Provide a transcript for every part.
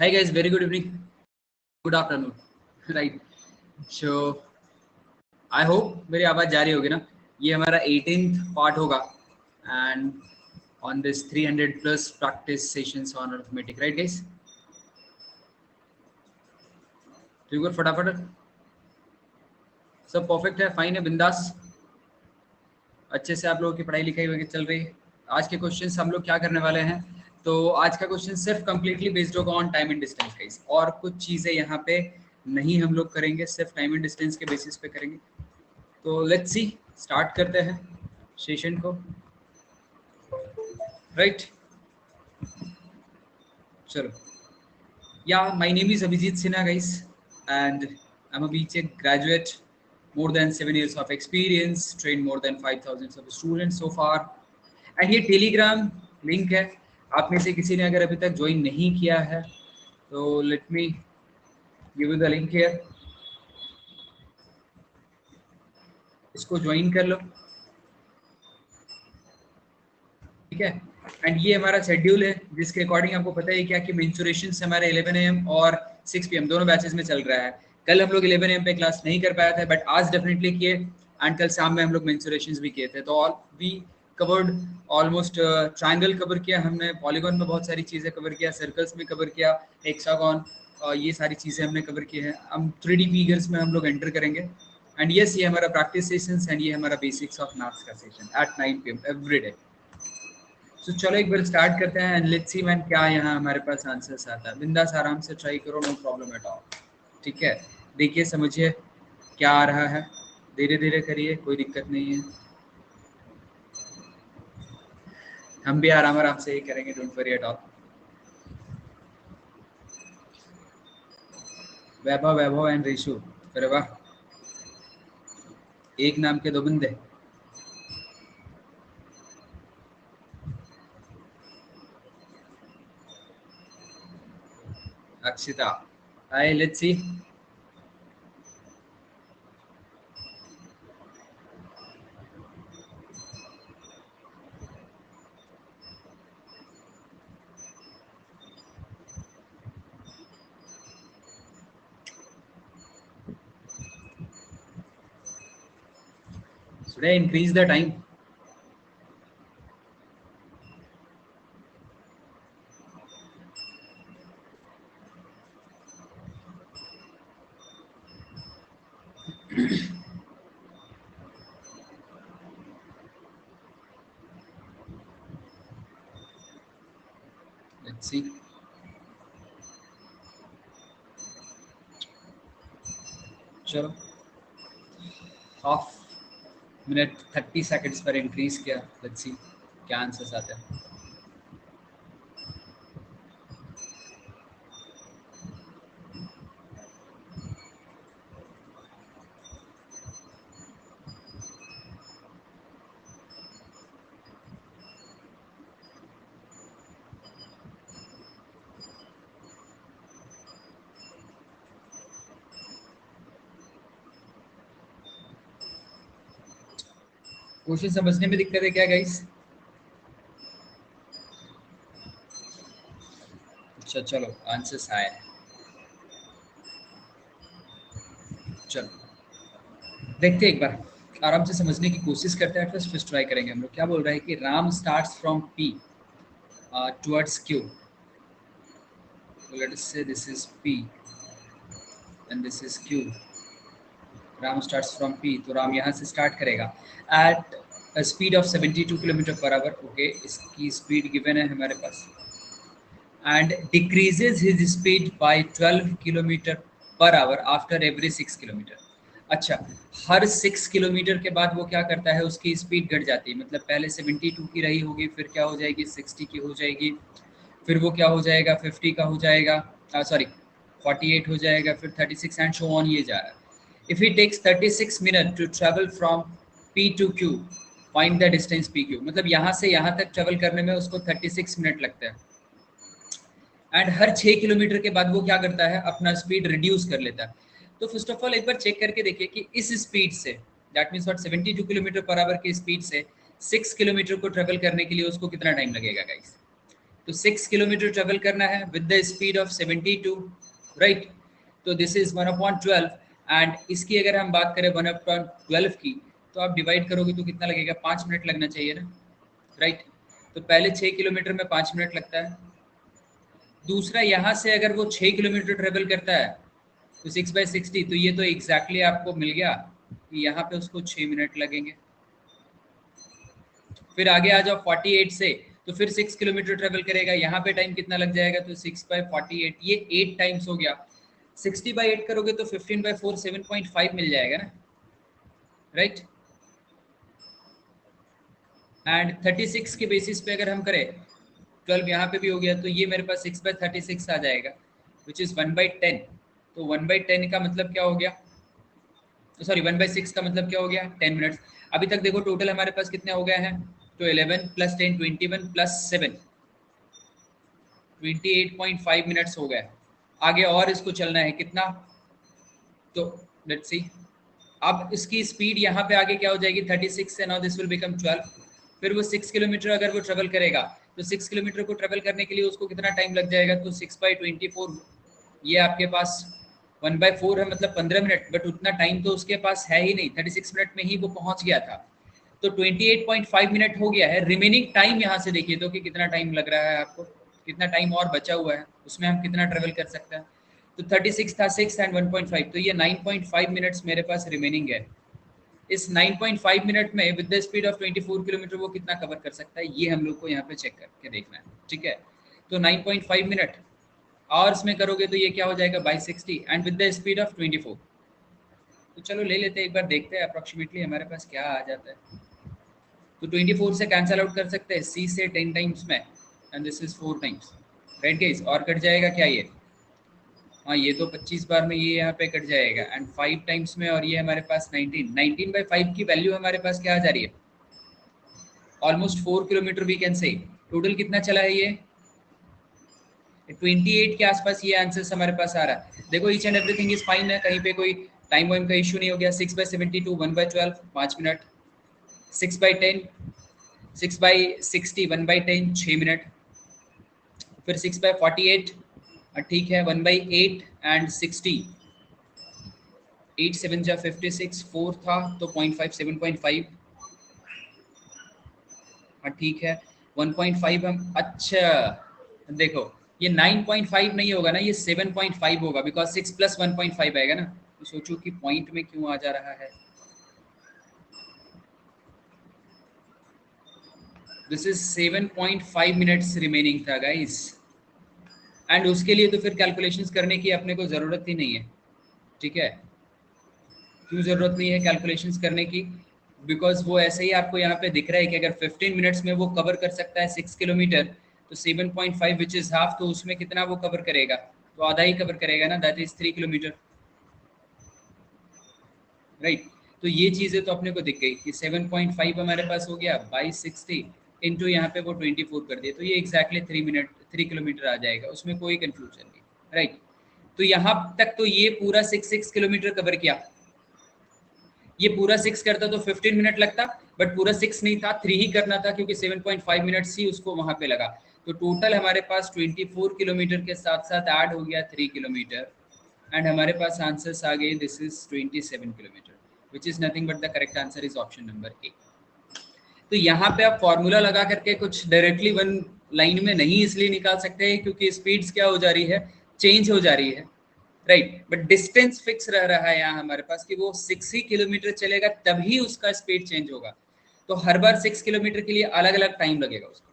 Hi guys, very good evening, good afternoon. Right. So I hope मेरी आवाज जा रही होगी ना. ये हमारा 18th पार्ट होगा and on this 300 plus practice sessions on arithmetic, right guys? तो एक फटाफट सब परफेक्ट है, फाइन है, बिंदास, अच्छे से आप लोगों की पढ़ाई लिखाई वगैरह चल रही है. आज के क्वेश्चंस हम लोग क्या करने वाले हैं, तो आज का क्वेश्चन सिर्फ कंप्लीटली बेस्ड होगा on time and distance guys, और कुछ चीजें यहाँ पे नहीं हम लोग करेंगे, सिर्फ टाइम एंड डिस्टेंस के बेसिस पे करेंगे. तो लेट्स सी, स्टार्ट करते हैं सेशन को. राइट, चलो. Yeah my name is Abhijeet Sinha guys and I'm a BTech graduate, more than 7 years of experience, trained more than 5,000 of students so far. And ये Telegram link है, आप में से किसी ने अगर अभी तक ज्वाइन नहीं किया है तो let me give you the link here, इसको ज्वाइन कर लो, ठीक है. एंड ये हमारा शेड्यूल है जिसके अकॉर्डिंग आपको पता है क्या कि मेंसुरेशन हमारे 11 AM और 6 PM दोनों बैचेस में चल रहा है. कल हम लोग 11 AM पे क्लास नहीं कर पाया था, बट आज डेफिनेटली किए, एंड कल शाम में हम लोग मेंसुरेशंस भी किए थे. तो all we covered almost triangle cover किया हमने, पॉलीगॉन में बहुत सारी चीज़ें कवर किया, सर्कल्स में कवर किया, हेक्सागोन, ये सारी चीज़ें हमने कवर की हैं. हम 3D फिगर्स में हम लोग एंटर करेंगे. एंड यस, ये हमारा प्रैक्टिस सेशंस एंड ये हमारा बेसिक्स ऑफ मैथ्स का session at 9 PM every day. तो चलो एक बार स्टार्ट करते हैं एंड लेट्स सी मैन क्या यहाँ हमारे पास आंसर्स आता है. बिंदास आराम से ट्राई करो, नो प्रॉब्लम एट ऑल, ठीक है. देखिए समझिए क्या आ रहा है, धीरे धीरे करिए, कोई दिक्कत नहीं है, हम भी आराम आराम से ही करेंगे, don't worry at all. Vaibhav Vaibhav and Rishu, अरे वाह, एक नाम के दो बंदे. Akshita, hi, let's see. Should I increase the time? Let's see. चलो, हाफ मिनट 30 सेकंड्स पर इंक्रीज किया. लेट्स सी क्या आंसर्स आते हैं. क्वेश्चन समझने में दिक्कत है क्या गाइस? अच्छा चलो, आंसर्स आए. चलो देखते हैं, एक बार आराम से समझने की कोशिश करते हैं. फर्स्ट ट्राई करेंगे हम लोग. क्या बोल रहा है कि Ram starts from P towards Q. Let us say this is P and this is Q. Ram starts from P, तो राम यहाँ से स्टार्ट करेगा at speed of 72 kilometre per hour. Okay, इसकी स्पीड गिवन है हमारे पास. And decreases his speed by 12 kilometre per hour after every 6 kilometre. अच्छा, हर 6 किलोमीटर के बाद वो क्या करता है, उसकी स्पीड घट जाती है. मतलब पहले 72 की रही होगी, फिर क्या हो जाएगी, 60 की हो जाएगी, फिर वो क्या हो जाएगा, 50 का हो जाएगा, सॉरी 48 हो जाएगा, फिर 36 एंड सो ऑन, ये जा रहा है. If he takes 36 minutes to travel from P to Q, find the distance PQ. मतलब यहाँ से यहाँ तक ट्रेवल करने में उसको 36 मिनट लगता है. एंड हर 6 किलोमीटर के बाद वो क्या करता है, अपना स्पीड रिड्यूस कर लेता है. तो फर्स्ट ऑफ ऑल एक बार चेक करके देखिए कि इस स्पीड से, that means 72 kilometre per our की स्पीड से 6 किलोमीटर को ट्रेवल करने के लिए उसको कितना टाइम लगेगा गाइस. तो 6 किलोमीटर ट्रेवल करना है with the speed of 72, right. तो दिस इज 1/12 एंड इसकी अगर हम बात करें 1/12 की, तो आप डिवाइड करोगे तो कितना लगेगा, 5 मिनट लगना चाहिए ना, राइट। तो पहले 6 किलोमीटर में 5 मिनट लगता है। दूसरा, यहाँ से अगर वो 6 किलोमीटर ट्रेवल करता है तो 6/60, तो ये तो एग्जैक्टली आपको मिल गया कि यहाँ पे उसको 6 मिनट लगेंगे। फिर आगे आ जाओ 48 से, तो फिर 6 किलोमीटर ट्रेवल करेगा, यहाँ पे टाइम कितना लग जाएगा, तो 6/48, ये 8 टाइम्स हो गया। 60/8 करोगे तो 15/4 7.5 मिल जाएगा ना, राइट। एंड 36 के बेसिस पे अगर हम करें, 12 यहाँ पे भी हो गया, तो ये मेरे पास 6/36 आ जाएगा विच इज़ 1/10। तो 1/10 का मतलब क्या हो गया, तो सॉरी 1/6 का मतलब क्या हो गया, 10 मिनट्स। अभी तक देखो टोटल हमारे पास कितने हो गए हैं, तो 11 + 10 21 + 7 28.5 मिनट्स हो गए। आगे और इसको चलना है कितना, तो लेट्स सी। अब इसकी स्पीड यहाँ पे आगे क्या हो जाएगी, 36 से नाउ दिस विल बिकम 12। फिर वो 6 किलोमीटर अगर वो ट्रेवल करेगा, तो 6 किलोमीटर को ट्रेवल करने के लिए उसको कितना टाइम लग जाएगा, तो 6/24, ये आपके पास 1/4 है, मतलब 15 मिनट। बट उतना टाइम तो उसके पास है ही नहीं, 36 मिनट में ही वो पहुंच गया था। तो 28.5 मिनट हो गया है। रिमेनिंग टाइम यहाँ से देखिए तो कि कितना टाइम लग रहा है आपको, कितना टाइम और बचा हुआ है, उसमें हम कितना ट्रेवल कर सकते हैं। तो 36 था, 6 एंड 1.5, तो ये 9.5 मिनट्स मेरे पास रिमेनिंग है। इस 9.5 मिनट में with the speed of 24 kilometre वो कितना कवर कर सकता है, ये हम लोग को यहाँ पे चेक करके देखना है, ठीक है। तो 9.5 मिनट आवर्स में करोगे तो ये क्या हो जाएगा, by 60 and with the speed of 24। तो चलो ले लेते हैं, एक बार देखते हैं अप्रोक्सीमेटली हमारे पास क्या आ जाता है। तो 24 से कैंसल आउट कर सकते हैं, सी से 10 टाइम्स में, and this is 4 times, right guys. और कट जाएगा क्या ये, हाँ ये तो 25 बार में ये यहाँ पे कट जाएगा, एंड 5 टाइम्स में, और ये हमारे पास 19/5 की वैल्यू हमारे पास क्या आ जा रही है, almost 4 kilometre we can say. Total कितना चला है ये, 28 के आसपास ये आंसर हमारे पास आ रहा है। देखो each and everything is fine है, कहीं पे कोई टाइम वाइम का इशू नहीं हो गया। 6/72 1/12 5 मिनट, 6/10 6/60 1/10 6 मिनट, फिर 6/48 ठीक है 1/8 एंड 60, 8 7 जा 56, 4 था तो 0.5 7.5, हाँ ठीक है 1.5 हम, अच्छा देखो ये 9.5 नहीं होगा ना, ये 7.5 होगा, बिकॉज 6 + 1.5 आएगा ना। तो सोचो कि पॉइंट में क्यों आ जा रहा है, दिस इज 7.5 मिनट्स रिमेनिंग था गाइस। एंड उसके लिए तो फिर कैलकुलेशंस करने की अपने को ज़रूरत ही नहीं है, ठीक है। क्यों ज़रूरत नहीं है कैलकुलेशंस करने की, बिकॉज वो ऐसे ही आपको यहाँ पे दिख रहा है कि अगर 15 मिनट्स में वो कवर कर सकता है 6 किलोमीटर, तो 7.5 विच इज़ हाफ, तो उसमें कितना वो कवर करेगा, तो आधा ही कवर करेगा ना, दैट इज़ 3 किलोमीटर, राइट। तो ये चीज़ें तो अपने को दिख गई कि 7.5 हमारे पास हो गया बाई 60 इंटू यहाँ पे वो 24 कर दिए, तो ये एग्जैक्टली 3 किलोमीटर आ जाएगा, उसमें कोई कंफ्यूजन नहीं, राइट। तो यहाँ तक तो ये पूरा 6 किलोमीटर कवर किया। ये पूरा 6 करता तो 15 मिनट लगता, बट पूरा 6 नहीं था, 3 ही करना था, क्योंकि 7.5 मिनट्स ही उसको वहां पे लगा। तो टोटल हमारे पास 24 किलोमीटर के साथ साथ ऐड हो गया 3 किलोमीटर, एंड हमारे पास आंसर्स आ गए, this is 27 kilometre, which is nothing but the correct answer is option number ए। तो यहाँ पे आप फॉर्मूला लगा करके कुछ डायरेक्टली वन लाइन में नहीं इसलिए निकाल सकते क्योंकि स्पीड्स क्या हो जा रही है, चेंज हो जा रही है, राइट। बट डिस्टेंस फिक्स रह रहा है यहाँ हमारे पास कि वो 6 ही किलोमीटर चलेगा तभी उसका स्पीड चेंज होगा। तो हर बार 6 किलोमीटर के लिए अलग अलग टाइम लगेगा उसको।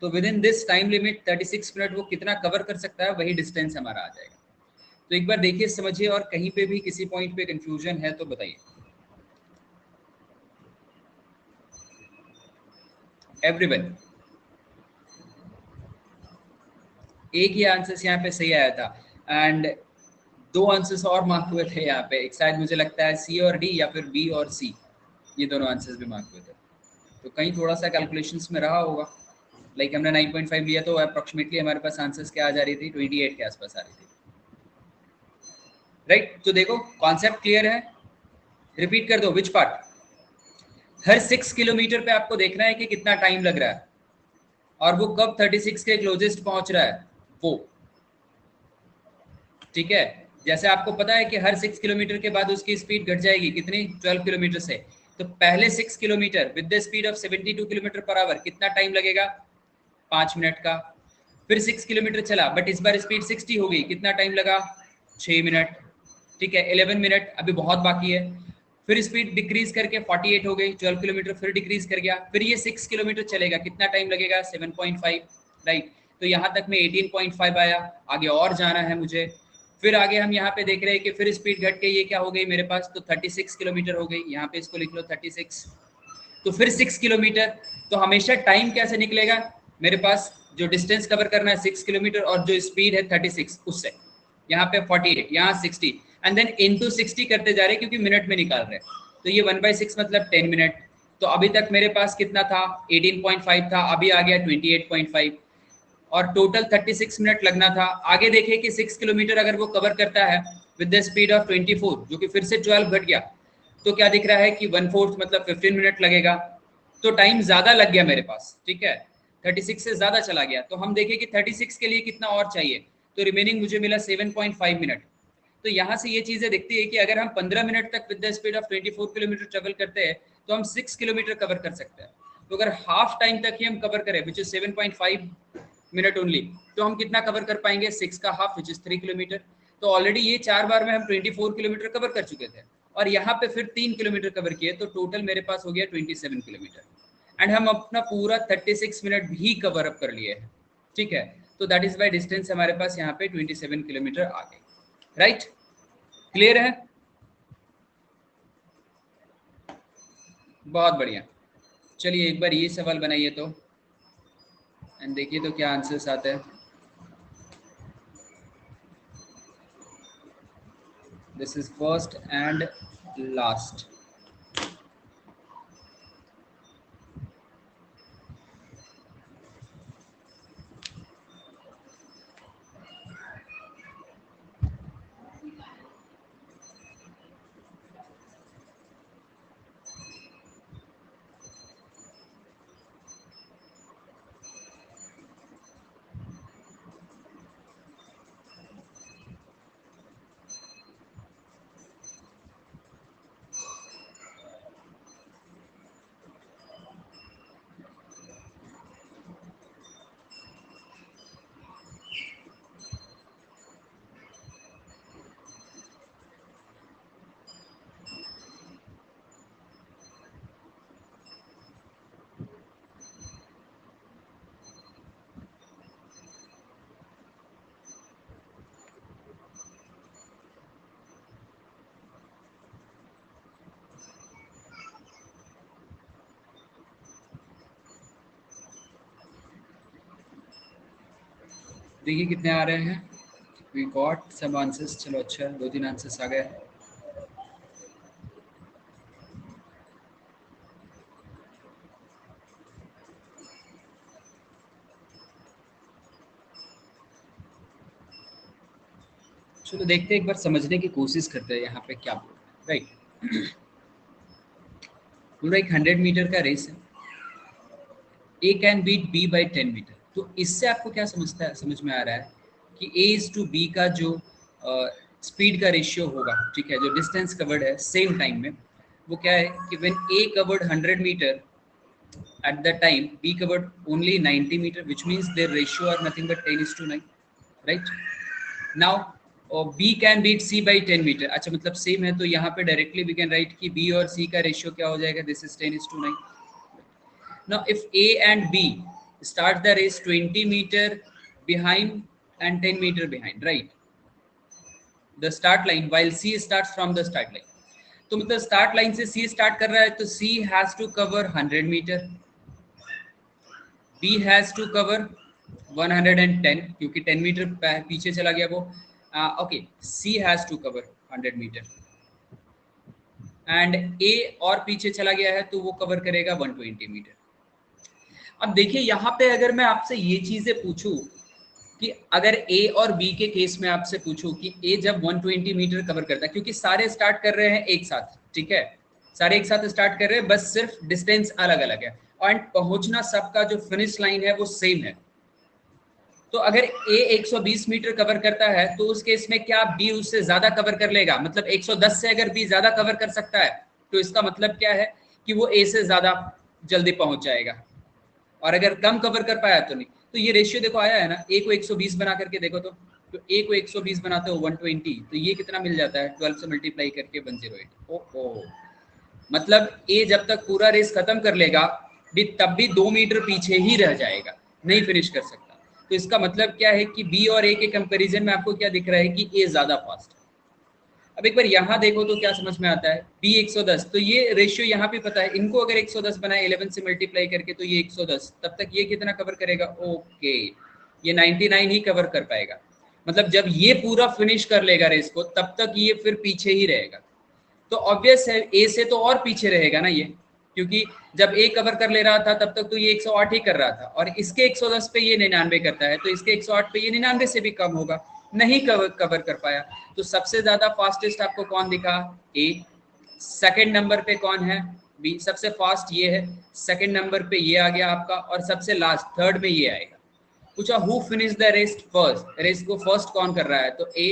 तो with in this time limit 36 minute वो कितना कवर कर सकता है, वही डिस्टेंस हमारा आ जाएगा। तो एक बार देखिए समझिए, और कहीं पे भी किसी पॉइंट पे कंफ्यूजन है तो बताइए। एवरीवन, एक ही आंसर यहाँ पे सही आया था, एंड 2 आंसर्स और मार्क हुए थे यहाँ पे, एक शायद मुझे लगता है सी और डी, या फिर बी और सी, ये दोनों आंसर्स भी मार्क हुए थे। तो कहीं थोड़ा सा कैलकुलेशंस में रहा होगा, लाइक हमने 9.5 लिया तो अप्रोक्सीमेटली हमारे पास आंसर्स क्या आ जा रही थी, 28 के आसपास आ रही थी, राइट। तो देखो कॉन्सेप्ट क्लियर है, रिपीट कर दो विच पार्ट। हर 6 किलोमीटर पे आपको देखना है कि कितना टाइम लग रहा है, और वो कब 36 के क्लोजेस्ट पहुंच रहा है वो, ठीक है। जैसे आपको पता है कि हर 6 किलोमीटर के बाद उसकी स्पीड घट जाएगी, कितनी, 12 किलोमीटर से। तो पहले 6 kilometre with the speed of 72 kilometre per our कितना टाइम लगेगा, 5 मिनट का। फिर 6 किलोमीटर चला बट इस बार स्पीड 60 हो गई, कितना टाइम लगा, 6 मिनट, ठीक है, 11 मिनट, अभी बहुत बाकी है। फिर स्पीड डिक्रीज करके 48 हो गई, 12 किलोमीटर फिर डिक्रीज कर गया, फिर ये 6 किलोमीटर चलेगा, कितना टाइम लगेगा, 7.5, राइट। तो यहाँ तक में 18.5 आया, आगे और जाना है मुझे। फिर आगे हम यहाँ पे देख रहे हैं कि फिर स्पीड घट के ये क्या हो गई मेरे पास, तो 36 किलोमीटर हो गई, यहाँ पे इसको लिख लो 36। तो फिर 6 किलोमीटर, तो हमेशा टाइम कैसे निकलेगा मेरे पास, जो डिस्टेंस कवर करना है 6 किलोमीटर और जो स्पीड है 36, उससे यहाँ पे 48, यहाँ 60 एंड देन इनटू 60 करते जा रहे क्योंकि मिनट में निकाल रहे हैं। तो ये 1/6 मतलब 10 मिनट। तो अभी तक मेरे पास कितना था, 18.5 था, अभी आ गया 28.5 और टोटल 36 मिनट लगना था। आगे देखें कि 6 किलोमीटर अगर वो कवर करता है विद द स्पीड ऑफ 24, जो कि फिर से 12 घट गया, तो क्या दिख रहा है कि 1/4 मतलब 15 मिनट लगेगा। तो टाइम ज्यादा लग गया मेरे पास, ठीक है, 36 से ज्यादा चला गया। तो हम देखें कि 36 के लिए कितना और चाहिए, तो रिमेनिंग मुझे मिला 7.5 मिनट। तो यहाँ से ये चीजें दिखती है कि अगर हम 15 मिनट तक with the speed of 24 kilometre travel करते हैं तो हम 6 किलोमीटर कवर कर सकते हैं। तो अगर हाफ टाइम तक ही हम कवर करें विच इज 7.5 मिनट ओनली, तो हम कितना कवर कर पाएंगे, 6 का हाफ विच इज 3 किलोमीटर। तो ऑलरेडी ये 4 बार में हम 24 किलोमीटर कवर कर चुके थे और यहाँ पे फिर 3 किलोमीटर कवर किए, तो टोटल मेरे पास हो गया 27 किलोमीटर एंड हम अपना पूरा 36 मिनट भी कवर अप कर लिए हैं, ठीक है। तो दैट इज बाय डिस्टेंस हमारे पास यहाँ पे 27 किलोमीटर आ गई, राइट। क्लियर है, बहुत बढ़िया। चलिए एक बार ये सवाल बनाइए तो एंड देखिए तो क्या आंसर्स आते हैं। This is first and last. देखिए कितने आ रहे हैं, वी गॉट सम आंसर्स। चलो अच्छा, 2-3 आंसर्स आ गए। चलो देखते हैं, एक बार समझने की कोशिश करते हैं यहाँ पे क्या बोल रहा है, राइट। पूरा एक 100 मीटर का रेस है, A can beat B by 10 metre. तो इससे आपको क्या समझता है, समझ में आ रहा है कि ए इज टू बी का जो स्पीड का रेशियो होगा, ठीक है, जो डिस्टेंस कवर्ड है सेम टाइम में, वो क्या है कि when A covered 100 metre at the time b covered only 90 meter, which means their ratio are nothing but 10:9, right now b can beat c by 10 meter। अच्छा मतलब सेम है, तो यहाँ पे डायरेक्टली वी कैन राइट कि b और c का ratio क्या हो जाएगा, this is 10:9। now if a and b start the race 20 meter behind and 10 meter behind, right, the start line, while c starts from the start line, तो मतलब start line से सी start कर रहा है तो C has to cover 100 metre, B has to cover 110 क्योंकि 10 metre पीछे चला गया वो, okay, C has to cover 100 metre and A और पीछे चला गया है तो वो कवर करेगा 120 मीटर। अब देखिए यहाँ पे अगर मैं आपसे ये चीजें पूछूं कि अगर ए और बी के केस में आपसे पूछूं कि ए जब 120 मीटर कवर करता है, क्योंकि सारे स्टार्ट कर रहे हैं एक साथ, ठीक है, सारे एक साथ स्टार्ट कर रहे हैं, बस सिर्फ डिस्टेंस अलग अलग है, एंड पहुंचना सबका जो फिनिश लाइन है वो सेम है। तो अगर ए 120 मीटर कवर करता है तो उस केस में क्या बी उससे ज्यादा कवर कर लेगा? मतलब 110 से अगर बी ज्यादा कवर कर सकता है तो इसका मतलब क्या है कि वो ए से ज्यादा जल्दी पहुंच जाएगा, और अगर कम कवर कर पाया तो नहीं। तो ये रेशियो देखो आया है ना, ए को 120 बना करके देखो तो ए को 120 बनाते हो 120, तो ये कितना मिल जाता है 12 से मल्टीप्लाई करके 108। ओ मतलब ए जब तक पूरा रेस खत्म कर लेगा भी तब भी 2 मीटर पीछे ही रह जाएगा, नहीं फिनिश कर सकता। तो इसका मतलब क्या है कि बी और ए के कंपैरिजन में आपको क्या दिख रहा है कि ए ज्यादा फास्ट है। अब एक बार यहाँ देखो तो क्या समझ में आता है, बी 110, तो ये रेशियो यहाँ पे पता है, इनको अगर 110 बनाए 11 से मल्टीप्लाई करके तो ये 110, तब तक ये कितना कवर करेगा? ओके, ये 99 ही कवर कर पाएगा। मतलब जब ये पूरा फिनिश कर लेगा रेस को तब तक ये फिर पीछे ही रहेगा। तो ऑब्वियस है ए से तो और पीछे रहेगा ना ये, क्योंकि जब ए कवर कर ले रहा था तब तक तो ये 108 ही कर रहा था, और इसके 110 पे ये 99 करता है, तो इसके 108 पे ये 99 से भी कम होगा, नहीं कवर कर पाया। तो सबसे ज्यादा फास्टेस्ट आपको कौन दिखा? ए। सेकंड नंबर पे कौन है? बी। सबसे फास्ट ये है, सेकंड नंबर पे ये आ गया आपका, और सबसे लास्ट थर्ड में ये आएगा। पूछा who finish the race first, race को फर्स्ट कौन कर रहा है? तो ए,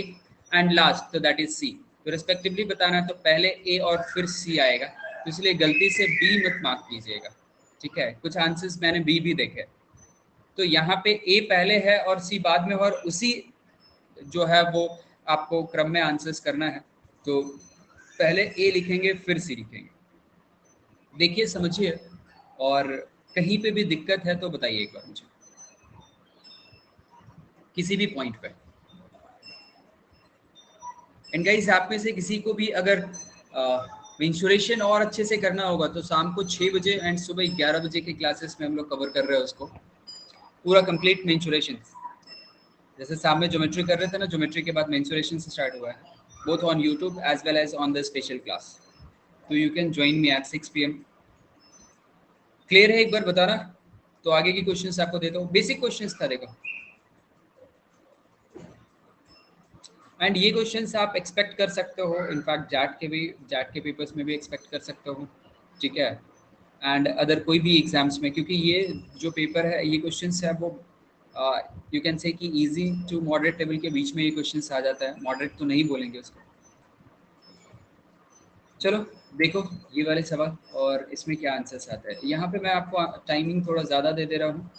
एंड लास्ट तो दैट इज सी। तो रिस्पेक्टिवली बताना है तो पहले ए और फिर सी आएगा, तो इसलिए गलती से बी मत मार्क कीजिएगा, ठीक है? कुछ आंसर्स मैंने बी भी देखे, तो यहाँ पे ए पहले है और सी बाद में, और उसी जो है वो आपको क्रम में आंसर्स करना है। तो पहले ए लिखेंगे फिर सी लिखेंगे। देखिए समझिए, और कहीं पे भी दिक्कत है तो बताइए एक बार मुझे, किसी भी पॉइंट पे। एंड गाइस आप में से किसी को भी अगर इंश्योरेशन और अच्छे से करना होगा तो शाम को 6 बजे एंड सुबह 11 बजे के क्लासेस में हम लोग कवर कर रहे हैं उसको, पूरा कंप्लीट मेंसुरेशन। जैसे शाम में ज्योमेट्री कर रहे थे ना, ज्योमेट्री के बाद मेंसुरेशन से स्टार्ट हुआ है, both on YouTube as well as on the special class. तो you can join me at 6 PM। Clear है? एक बार बताना तो आगे की क्वेश्चंस आपको देता हूँ। बेसिक क्वेश्चंस था देखो, एंड ये क्वेश्चंस आप एक्सपेक्ट कर सकते हो, इनफैक्ट जैट के पेपर्स में भी एक्सपेक्ट कर सकते हो, ठीक है? एंड अदर कोई भी एग्जाम्स में, क्योंकि ये जो पेपर है, ये क्वेश्चंस है वो यू कैन से कि इजी टू मॉडरेट लेवल के बीच में ये क्वेश्चंस आ जाता है, मॉडरेट तो नहीं बोलेंगे उसको। चलो देखो ये वाले सवाल और इसमें क्या आंसर्स आता है। यहाँ पे मैं आपको टाइमिंग थोड़ा ज़्यादा दे दे रहा हूँ,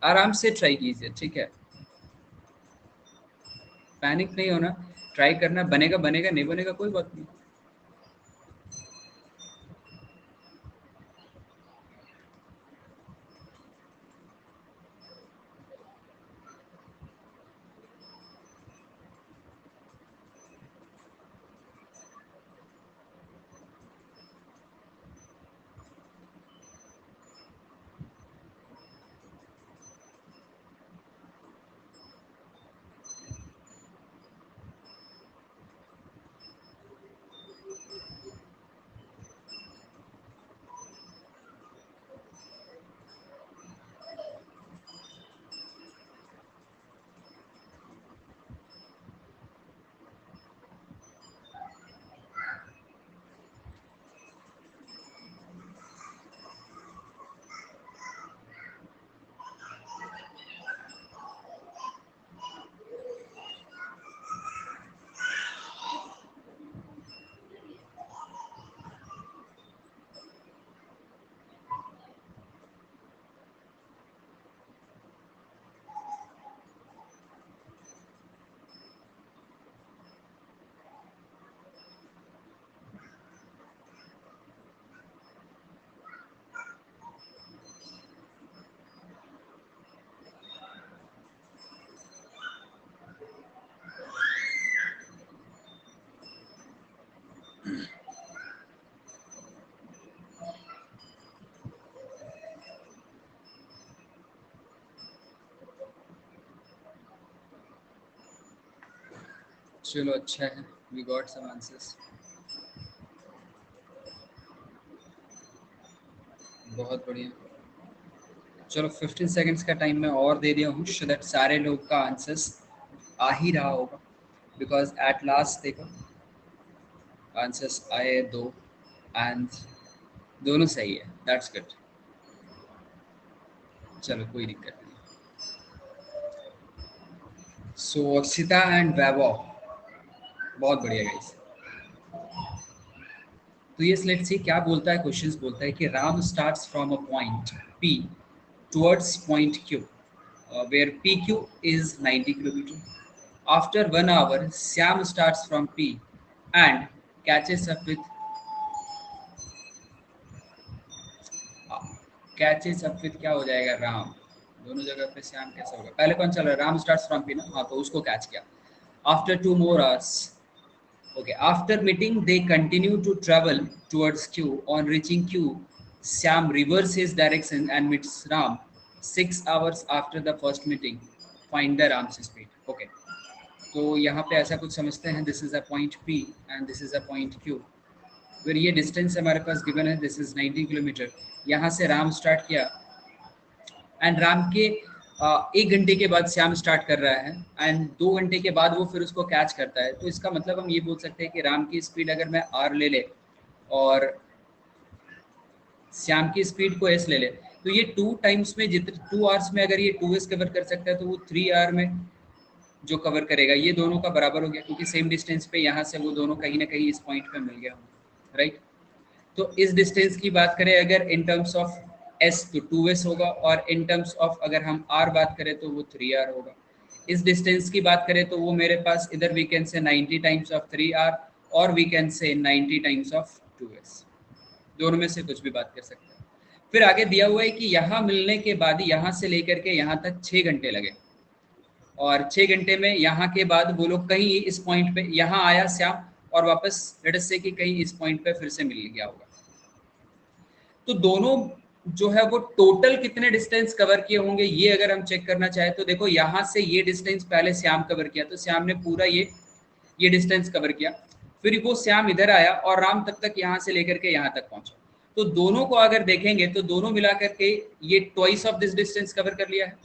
आराम से ट्राई कीजिए, ठीक है? पैनिक नहीं होना, ट्राई करना, बनेगा बनेगा, नहीं बनेगा कोई बात नहीं। चलो अच्छा है, वी गॉट सम आंसर्स, बहुत बढ़िया। चलो 15 सेकंड्स का टाइम मैं और दे दिया हूँ सो दैट सारे लोग का आंसर्स आ ही रहा होगा, बिकॉज एट लास्ट देखो आंसर्स आए दो, एंड दोनों सही है, दैट्स गुड। चलो कोई दिक्कत नहीं। सो अक्षिता एंड वैभव, बहुत बढ़िया गाइस। तो ये लेट्स सी क्या बोलता है, क्वेश्चंस बोलता है कि Ram starts from a point P towards point Q, where PQ is 90 kilometer. After 1 hour, Syam starts from P and catches up with क्या हो जाएगा राम, दोनों जगह पे श्याम कैसे होगा, पहले कौन चल रहा है, राम स्टार्ट्स फ्रॉम पी ना, हाँ तो उसको कैच किया। After 2 more hours, okay, after meeting they continue to travel towards Q. On reaching Q, Syam reverses his direction and meets Ram 6 hours after the first meeting. Find the Ram's speed. Okay, तो यहाँ पे ऐसा कुछ समझते हैं, this is a point P and this is a point Q, फिर ये distance हमारे पास गिवन है, दिस इज 90 किलोमीटर। यहाँ से राम स्टार्ट किया एंड राम के 1 घंटे के बाद श्याम स्टार्ट कर रहा है एंड 2 घंटे के बाद वो फिर उसको कैच करता है। तो इसका मतलब हम ये बोल सकते हैं कि राम की स्पीड अगर मैं R ले ले और श्याम की स्पीड को S ले ले, तो ये 2 टाइम्स में जितने 2 आवर्स में अगर ये 2S कवर कर सकता है तो वो 3 आवर में जो कवर करेगा ये दोनों का बराबर हो गया, क्योंकि सेम डिस्टेंस पे यहाँ से वो दोनों कहीं ना कहीं इस पॉइंट पे मिल गया, राइट। तो इस डिस्टेंस की बात करें अगर इन टर्म्स ऑफ S तो 2S होगा, और इन टर्म्स ऑफ अगर हम R बात करें तो वो 3R होगा। इस डिस्टेंस की बात करें तो वो मेरे पास इधर वी कैन से 90 टाइम्स ऑफ 3R और वी कैन से 90 टाइम्स ऑफ 2S, दोनों में से कुछ भी बात कर सकते हैं। फिर आगे दिया हुआ है कि यहाँ मिलने के बाद यहाँ से लेकर के यहाँ तक 6 घंटे लगे, और 6 घंटे में यहाँ के बाद वो लोग कहीं इस पॉइंट पे यहाँ आया श्याम और वापस लेट अस से कि कहीं इस पॉइंट पे फिर से मिल गया होगा। तो दोनों जो है वो टोटल कितने डिस्टेंस कवर किए होंगे ये अगर हम चेक करना चाहें तो देखो यहाँ से ये डिस्टेंस पहले श्याम कवर किया, तो श्याम ने पूरा ये डिस्टेंस कवर किया, फिर वो श्याम इधर आया और राम तब तक यहाँ से लेकर के यहाँ तक पहुंचा। तो दोनों को अगर देखेंगे तो दोनों मिलाकर के ये twice of this distance cover कर लिया है।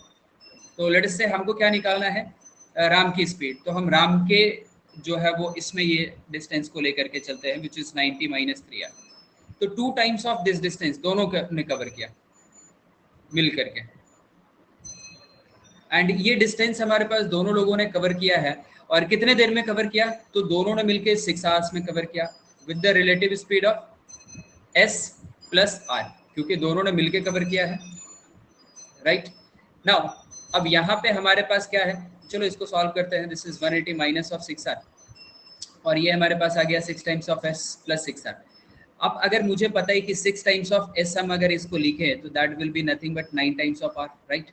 तो लेट अस से हमको क्या निकालना है, राम की स्पीड। तो हम राम के जो है वो इसमें ये डिस्टेंस को लेकर के चलते हैं विच इज 90 - 3R। तो 2 टाइम्स ऑफ दिस डिस्टेंस दोनों ने कवर किया मिल करके, एंड ये डिस्टेंस हमारे पास दोनों लोगों ने कवर किया है। और कितने देर में कवर किया, तो दोनों ने मिलकर 6 आवर्स में कवर किया with the relative speed of S plus R, क्योंकि दोनों ने मिलकर कवर किया है, राइट। नाउ अब यहाँ पे हमारे पास क्या है, चलो इसको सॉल्व करते हैं। This is 180 minus of 6R, और ये हमारे पास आ गया 6 times of S plus 6R। अब अगर मुझे पता है कि 6 टाइम्स ऑफ S हम अगर इसको लिखे तो that will be nothing but 9 times of R, right.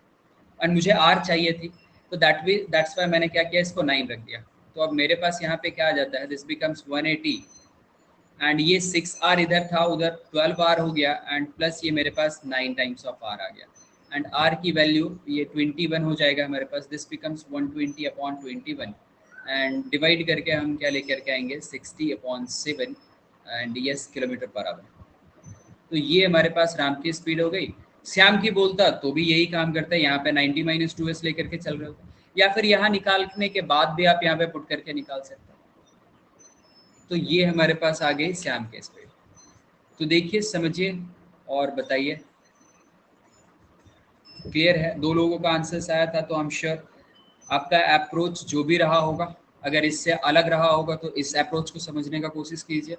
और मुझे R चाहिए थी, तो दैट्स वाई मैंने क्या किया, इसको 9 रख दिया। तो अब मेरे पास यहाँ पे क्या आ जाता है, दिस बिकम्स 180 एंड ये 6R इधर था, उधर 12R हो गया, एंड प्लस ये मेरे पास 9 टाइम्स ऑफ R आ गया, एंड R की वैल्यू ये 21 हो जाएगा हमारे पास। दिस बिकम्स 120/21 एंड डिवाइड करके हम क्या लेकर के आएंगे 60/7 and yes kilometre per our. तो ये हमारे पास राम की स्पीड हो गई। श्याम की बोलता तो भी यही काम करता है, यहाँ पे 90 - 2S लेकर के चल रहे हो, या फिर यहाँ निकालने के बाद भी आप यहाँ पे पुट करके निकाल सकते हो। तो ये हमारे पास आ गई श्याम के स्पीड। तो देखिए समझिए और बताइए, क्लियर है? दो लोगों का आंसर आया था, तो आई एम श्योर आपका अप्रोच जो भी रहा होगा, अगर इससे अलग रहा होगा तो इस अप्रोच को समझने का कोशिश कीजिए,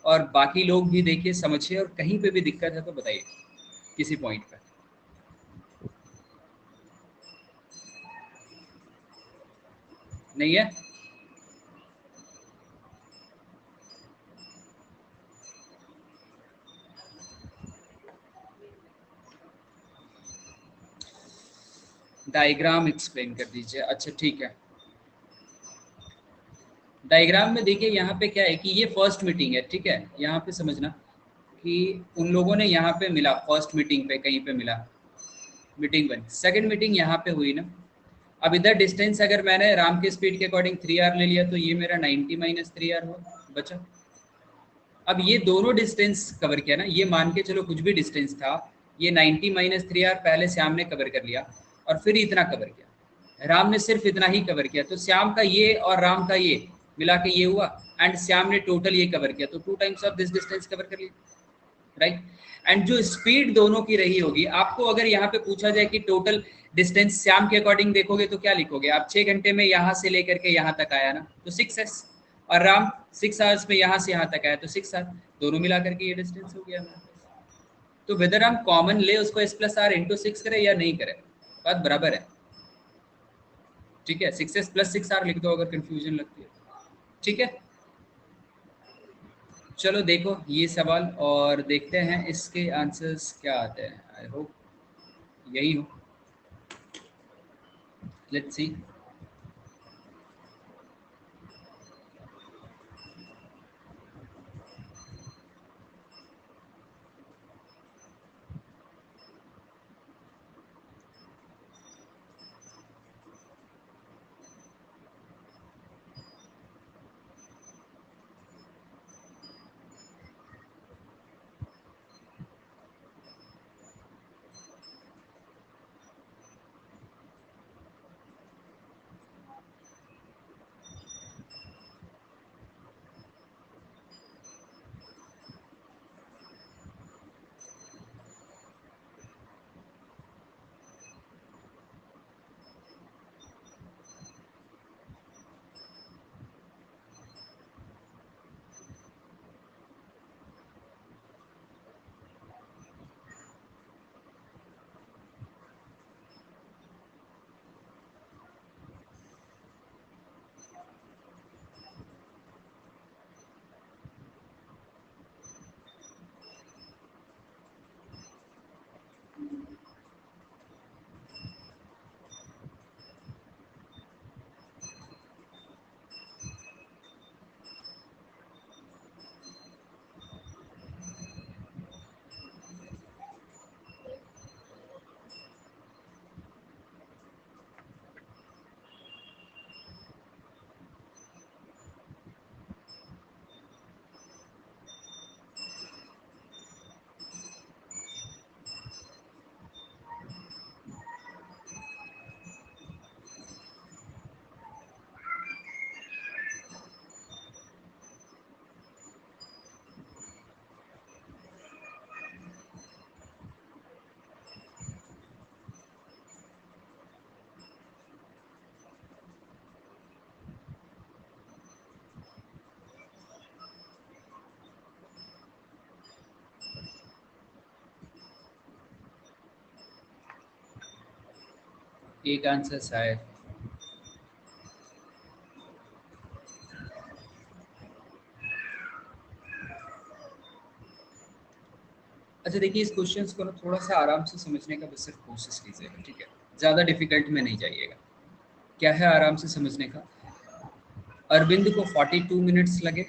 और बाकी लोग भी देखिए समझिए, और कहीं पे भी दिक्कत है तो बताइए किसी पॉइंट पे। नहीं है? डायग्राम एक्सप्लेन कर दीजिए। अच्छा ठीक है, डायग्राम में देखिए यहाँ पे क्या है कि ये फर्स्ट मीटिंग है, ठीक है। यहाँ पे समझना कि उन लोगों ने यहाँ पे मिला, फर्स्ट मीटिंग पे कहीं पे मिला, मीटिंग 1। सेकंड मीटिंग यहाँ पे हुई ना। अब इधर डिस्टेंस अगर मैंने राम के स्पीड के अकॉर्डिंग 3R ले लिया तो ये मेरा 90 - 3R हुआ बचा। अब ये दोनों डिस्टेंस कवर किया ना, ये मान के चलो कुछ भी डिस्टेंस था, ये 90 - 3R पहले श्याम ने कवर कर लिया और फिर इतना कवर किया, राम ने सिर्फ इतना ही कवर किया। तो श्याम का ये और राम का ये मिला के ये हुआ, एंड श्याम ने टोटल ये कवर किया, तो 2 times of this distance cover कर लिया। राइट। एंड जो स्पीड दोनों की रही होगी, आपको अगर यहाँ पे पूछा जाए कि टोटल डिस्टेंस श्याम के अकॉर्डिंग देखोगे तो क्या लिखोगे आप? 6 घंटे में यहाँ से लेकर के यहाँ तक आया ना, तो 6s। और राम 6 आवर्स में यहाँ से यहाँ तक आया, तो 6 आवर। दोनों मिला करके ये डिस्टेंस हो गया हमारे पास। तो वेदर हम कॉमन ले उसको s प्लस आर इंटू 6 करें या नहीं करें, बात बराबर है। ठीक है, 6s प्लस 6 आर लिख दो अगर कंफ्यूजन लगती है। ठीक है, चलो देखो ये सवाल और देखते हैं इसके आंसर्स क्या आते हैं। आई होप यही हो। Let's see. एक आंसर शायद। अच्छा देखिए, इस क्वेश्चंस को ना थोड़ा सा आराम से समझने का बस सिर्फ कोशिश कीजिएगा, ठीक है? ज़्यादा डिफिकल्ट में नहीं जाइएगा। क्या है आराम से समझने का? अरविंद को 42 मिनट्स लगे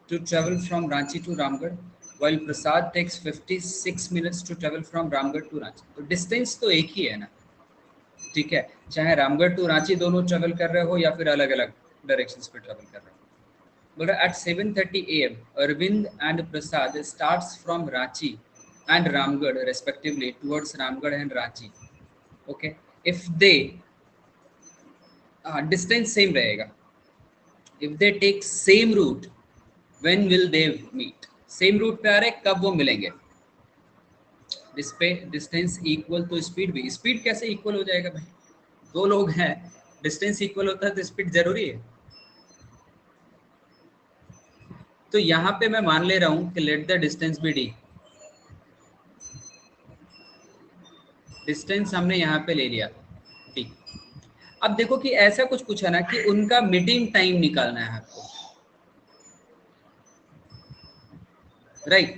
to travel from Ranchi to Ramgarh, while Prasad takes 56 minutes to travel from Ramgarh to Ranchi. तो डिस्टेंस तो एक ही है ना, ठीक है? चाहे रामगढ़ टू रांची दोनों ट्रेवल कर रहे हो या फिर अलग अलग डायरेक्शंस पे ट्रेवल कर रहे हो। बोल रहा at 7:30 AM Arvind and Prasad starts from Ranchi and Ramgarh respectively towards Ramgarh and Ranchi. Okay, if they distance same रहेगा, if they take same route when will they meet? Same route पे आ रहे, कब वो मिलेंगे? इस पे डिस्टेंस इक्वल तो स्पीड भी, स्पीड कैसे इक्वल हो जाएगा भाई? दो लोग हैं, डिस्टेंस इक्वल होता है तो स्पीड जरूरी है। तो यहाँ पे मैं मान ले रहा हूँ कि let the distance be D. Distance हमने यहाँ पे ले लिया डी। अब देखो कि ऐसा कुछ पूछा ना कि उनका मीटिंग टाइम निकालना है आपको, राइट?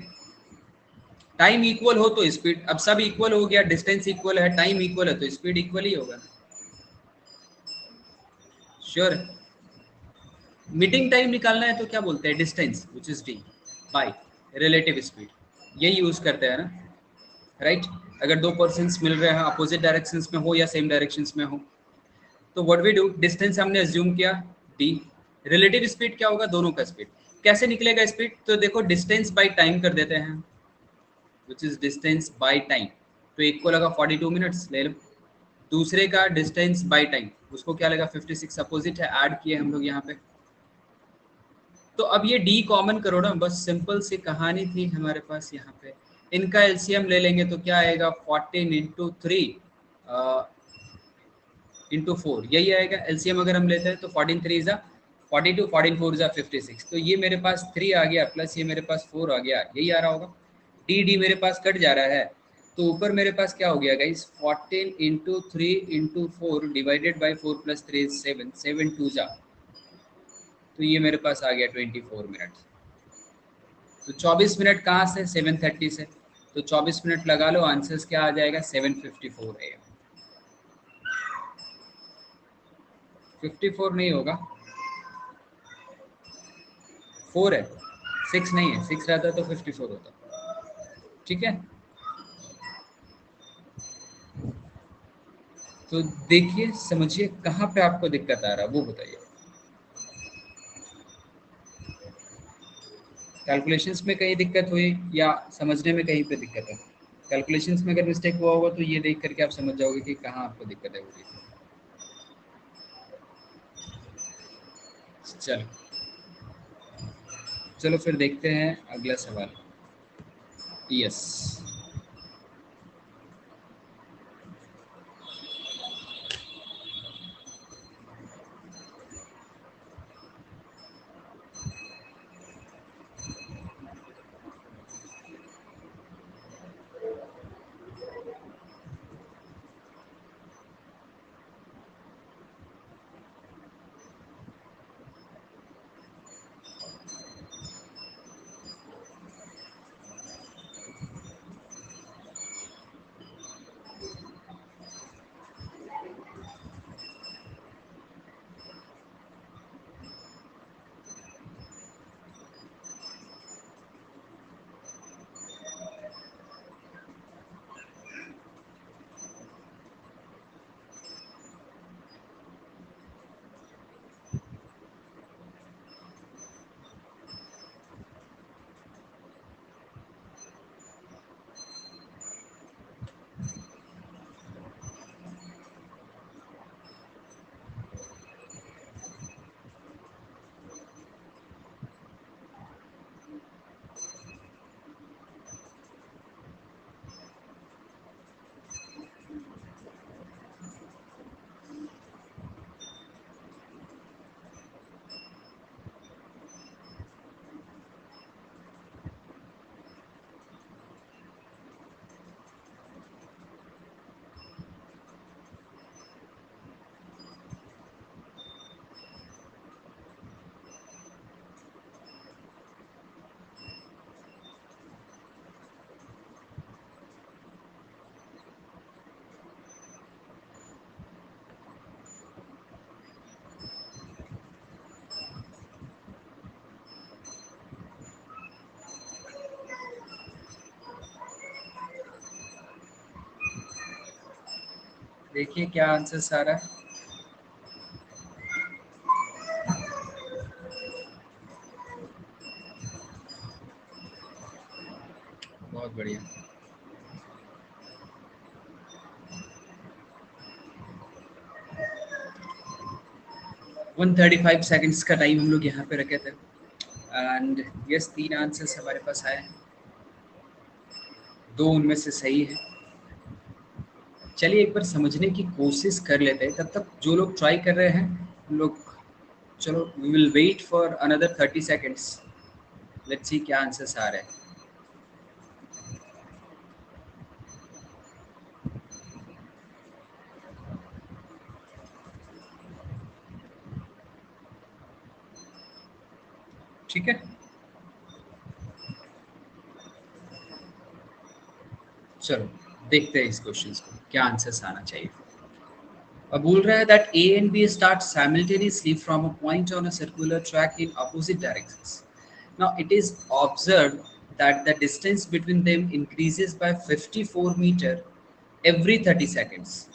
टाइम इक्वल हो तो स्पीड, अब सब इक्वल हो गया, डिस्टेंस इक्वल है, टाइम इक्वल है, तो स्पीड इक्वल ही होगा। श्योर। मीटिंग टाइम निकालना है तो क्या बोलते हैं? Distance which is D by relative speed, यही यूज करते हैं ना, राइट? अगर दो पर्सन्स मिल रहे हैं, अपोजिट डायरेक्शंस में हो या सेम डायरेक्शंस में हो, तो व्हाट वी डू, डिस्टेंस हमने अज्यूम किया डी, रिलेटिव स्पीड क्या होगा? दोनों का स्पीड। कैसे निकलेगा स्पीड? तो देखो डिस्टेंस बाय टाइम कर देते हैं, which is distance by time. तो एक को लगा 42 मिनट्स, ले लो। दूसरे का डिस्टेंस बाय टाइम, उसको क्या लगा? 56, अपोजिट है, ऐड किए हम लोग यहाँ पे। तो अब ये डी कॉमन करो ना, बस सिंपल सी कहानी थी हमारे पास यहाँ पे। इनका एलसीएम ले लेंगे तो क्या आएगा, 14 इंटू 3 इंटू 4, यही आएगा एलसीएम अगर हम लेते हैं तो 14 3 जा 42, 14 4 जा 56। तो ये मेरे पास 3 आ गया प्लस ये मेरे पास 4 आ गया, यही आ रहा होगा। डी डी मेरे पास कट जा रहा है, तो ऊपर मेरे पास क्या हो गया guys, 14 into 3 into 4 divided by 4 plus 3 7, 7 2 जा, तो ये मेरे पास आ गया 24 मिनट। तो 24 मिनट कहाँ से, 7:30 से, तो 24 मिनट लगा लो, आंसर्स क्या आ जाएगा, 7:54 AM। 54 नहीं होगा, 4 है, 6 नहीं है, 6 रहता तो 54 होता। ठीक है, तो देखिए समझिए कहाँ पे आपको दिक्कत आ रहा है वो बताइए। कैलकुलेशंस में कहीं दिक्कत हुई या समझने में कहीं पे दिक्कत है? कैलकुलेशंस में अगर मिस्टेक हुआ होगा तो ये देख करके आप समझ जाओगे कि कहाँ आपको दिक्कत है हो रही है। चलो चलो फिर देखते हैं अगला सवाल। यस, देखिए क्या आंसर आ रहा है। बहुत बढ़िया। 135 सेकंड्स का टाइम हम लोग यहाँ पे रखे थे एंड यस 3 आंसर्स हमारे पास आए हैं, 2 उनमें से सही है। चलिए एक बार समझने की कोशिश कर लेते हैं, तब तक जो लोग ट्राई कर रहे हैं हम लोग, चलो we will wait for another 30 seconds, let's see क्या आंसर्स आ रहे हैं। ठीक है, चलो देखते हैं इस क्वेश्चन को क्या आंसर्स आना चाहिए। अब बोल रहा है that A and B start simultaneously from a point on a circular track in opposite directions. Now it is observed that the distance between them increases by 54 metre every 30 seconds.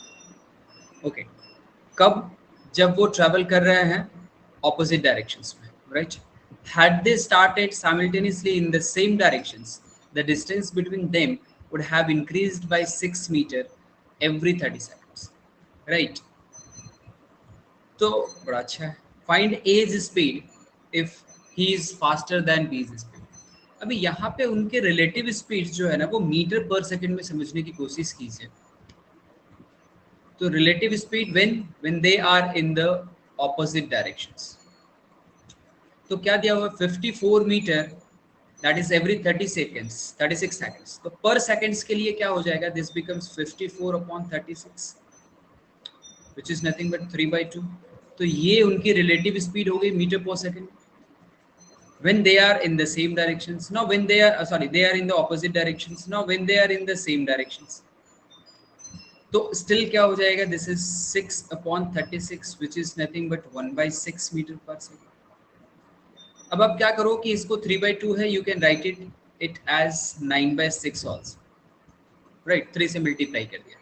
Okay, कब, जब वो travel कर रहे हैं opposite directions में, right. Had they started simultaneously in the same directions, the distance between them would have increased by 6 meter every 30 seconds, right? तो बड़ा अच्छा है। Find A's speed if he is faster than B speed. अभी यहाँ पे उनके relative speed जो है ना वो मीटर पर सेकंड में समझने की कोशिश कीजिए। तो relative speed when they are in the opposite directions. तो क्या दिया हुआ 54 metre, that is every 30 seconds 36 seconds. तो पर सेकेंड्स के लिए क्या हो जाएगा, this becomes 54 upon 36 which is nothing but 3/2। तो ये उनकी रिलेटिव स्पीड हो गई metre per second when they are in the same directions. Now when they are sorry, they are in the opposite directions. Now when they are in the same directions, तो still क्या हो जाएगा, this is 6/36 which is nothing but 1/6 metre per second. अब आप क्या करो कि इसको 3/2 है, you can write it as 9/6 also, right, 3 से मल्टीप्लाई कर दिया।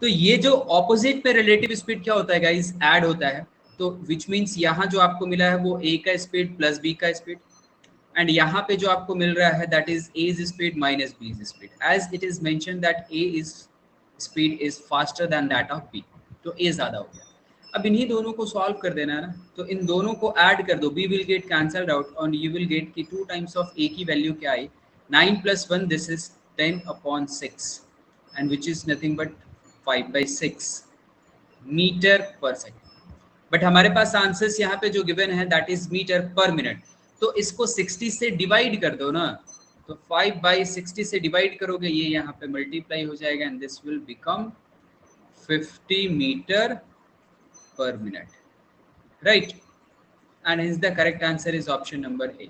तो ये जो ऑपोजिट में रिलेटिव स्पीड क्या होता है गाइस, ऐड होता है। तो विच मीन्स यहाँ जो आपको मिला है वो ए का स्पीड प्लस बी का स्पीड, एंड यहाँ पे जो आपको मिल रहा है that is A's speed minus B's speed, as it is mention that A is speed is faster than that of B, तो ए ज्यादा हो गया। अब इन्हीं दोनों को सॉल्व कर देना है ना, तो इन दोनों को ऐड कर दो, B will get cancelled out और यू विल गेट कि 2 टाइम्स ऑफ ए की वैल्यू क्या आई, 9 + 1 this is 10/6 and which is nothing but 5/6 metre per second. But हमारे पास आंसर्स यहाँ पे जो गिवन है that is metre per minute. तो इसको 60 से डिवाइड कर दो ना, तो 5/60 से डिवाइड करोगे, ये यहाँ पे मल्टीप्लाई हो जाएगा and this will become 50 metre per minute, right. And his the correct answer is option number A.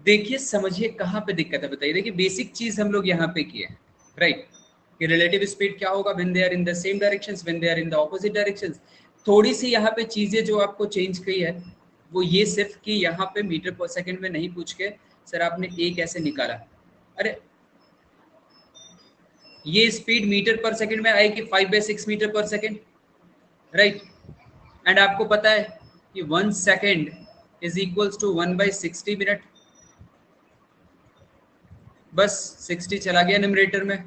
देखिए समझिए कहाँ पे दिक्कत है, बताइए। देखिए बेसिक चीज हम लोग यहाँ पे किए, राइट, कि रिलेटिव स्पीड क्या होगा when they are in the same directions, when they are in the opposite directions. थोड़ी सी यहाँ पे चीजें जो आपको चेंज की है वो ये सिर्फ कि यहाँ पे मीटर पर सेकंड में नहीं पूछ के सर आपने ए कैसे निकाला, अरे ये स्पीड मीटर पर सेकंड में आएगी 5/6 मीटर पर सेकंड, राइट। एंड आपको पता है कि 1 second is equals to 1/60 minute, बस 60 चला गया न्यूमरेटर में।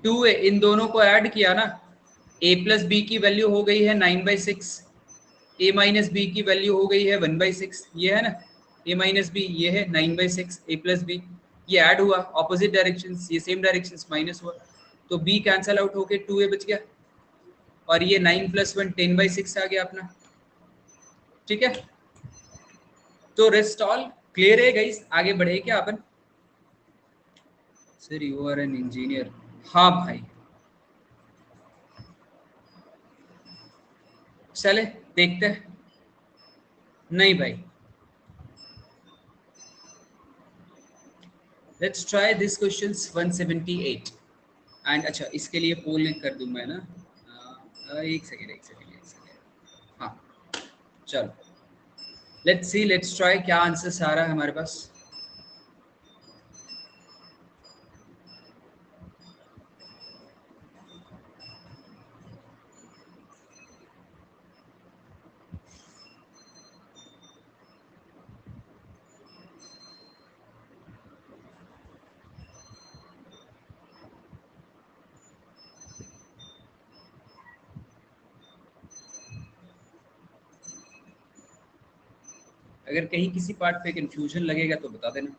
2 है, इन दोनों को ऐड किया ना, a प्लस बी की वैल्यू हो गई है 9/6, a माइनस बी की वैल्यू हो गई है 1/6, ये है ना, a माइनस बी ये है 9/6, a प्लस बी ये ऐड हुआ ऑपोजिट डायरेक्शन, ये सेम डायरेक्शन माइनस हुआ, तो b कैंसल आउट होके 2a बच गया और ये 9 + 1 10/6 आ गया अपना, ठीक है। तो रेस्ट ऑल क्लियर है गाइस, आगे बढ़े क्या अपन। Sir you are an engineer, हाँ भाई, चले देखते हैं। नहीं भाई, let's try this questions 178 and अच्छा इसके लिए पोल कर दूं मैं ना, एक सेकेंड, हाँ चलो लेट्स सी, लेट्स ट्राई क्या आंसर्स आ रहा है हमारे पास। अगर कहीं किसी पार्ट पे कंफ्यूजन लगेगा तो बता देना।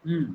हम्म,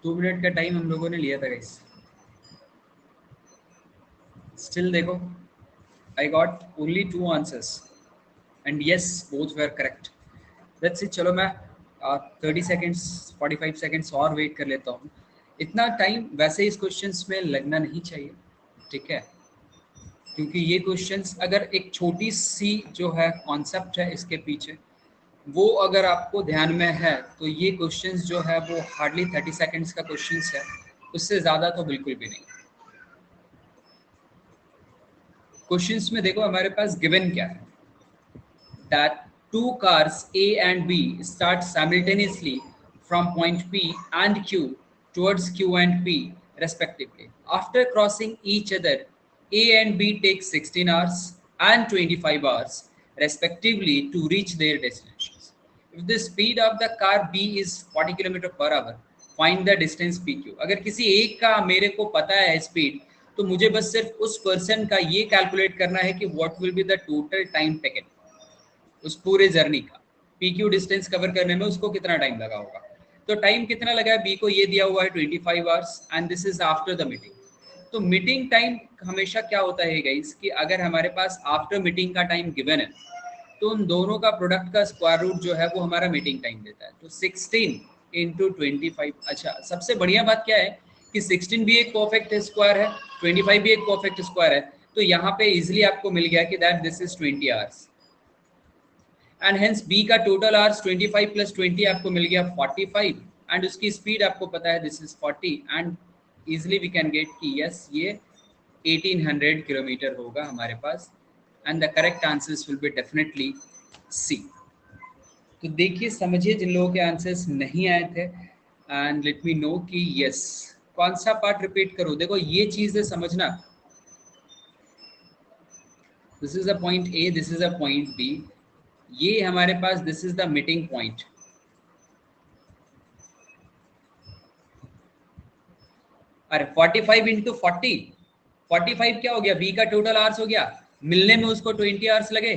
2 मिनट का टाइम हम लोगों ने लिया था गाइस। स्टिल देखो, I got only 2 answers and yes both where correct. That's it. चलो मैं 30 सेकेंड्स 45 सेकेंड्स और वेट कर लेता हूँ। इतना टाइम वैसे इस क्वेश्चंस में लगना नहीं चाहिए, ठीक है, क्योंकि ये क्वेश्चंस अगर एक छोटी सी जो है कॉन्सेप्ट है इसके पीछे, वो अगर आपको ध्यान में है तो ये क्वेश्चंस जो है वो हार्डली 30 सेकेंड्स का क्वेश्चंस है, उससे ज़्यादा तो बिल्कुल भी नहीं। क्वेश्चंस में देखो हमारे पास गिवन क्या है, that two cars A and B start simultaneously from point P and Q towards Q and P respectively. After crossing each other, A and B take 16 hours and 25 hours respectively to reach their destinations. If the speed of the car B is 40 km per hour, find the distance PQ. अगर किसी एक का मेरे को पता है speed, तो मुझे बस सिर्फ उस पर्सन का ये कैलकुलेट करना है कि what will be the total time taken उस पूरे जर्नी का, पी क्यू डिस्टेंस कवर करने में उसको कितना टाइम लगा होगा। तो टाइम कितना लगा है, बी को ये दिया हुआ है 25 hours and this is after the meeting. तो मीटिंग टाइम हमेशा क्या होता है गाइस कि अगर हमारे पास आफ्टर मीटिंग का टाइम गिवन है तो उन दोनों का प्रोडक्ट का स्क्वायर रूट जो है वो हमारा मीटिंग टाइम देता है। तो 16 इंटू 25। अच्छा, सबसे बढ़िया बात क्या है कि 16 भी एक परफेक्ट स्क्वायर है, 25 भी एक परफेक्ट स्क्वायर है, तो यहाँ पे इजिली आपको मिल गया कि that this is 20 hours and hence B का टोटल आवर्स 25 प्लस 20 आपको मिल गया 45 एंड उसकी स्पीड आपको पता है this is 40 and easily we can get कि यस ये 1800 किलोमीटर होगा हमारे पास and the correct answers will be definitely C. तो देखिए समझिए जिन लोगों के आंसर्स नहीं आए थे एंड लेट मी नो कि यस कौन सा पार्ट रिपीट करूं। देखो ये चीज़ है समझना, this is a point A, this is a point B, ये हमारे पास this is the meeting point. अरे 45 इंटू 45 क्या हो गया, बी का टोटल आवर्स हो गया, मिलने में उसको 20 आवर्स लगे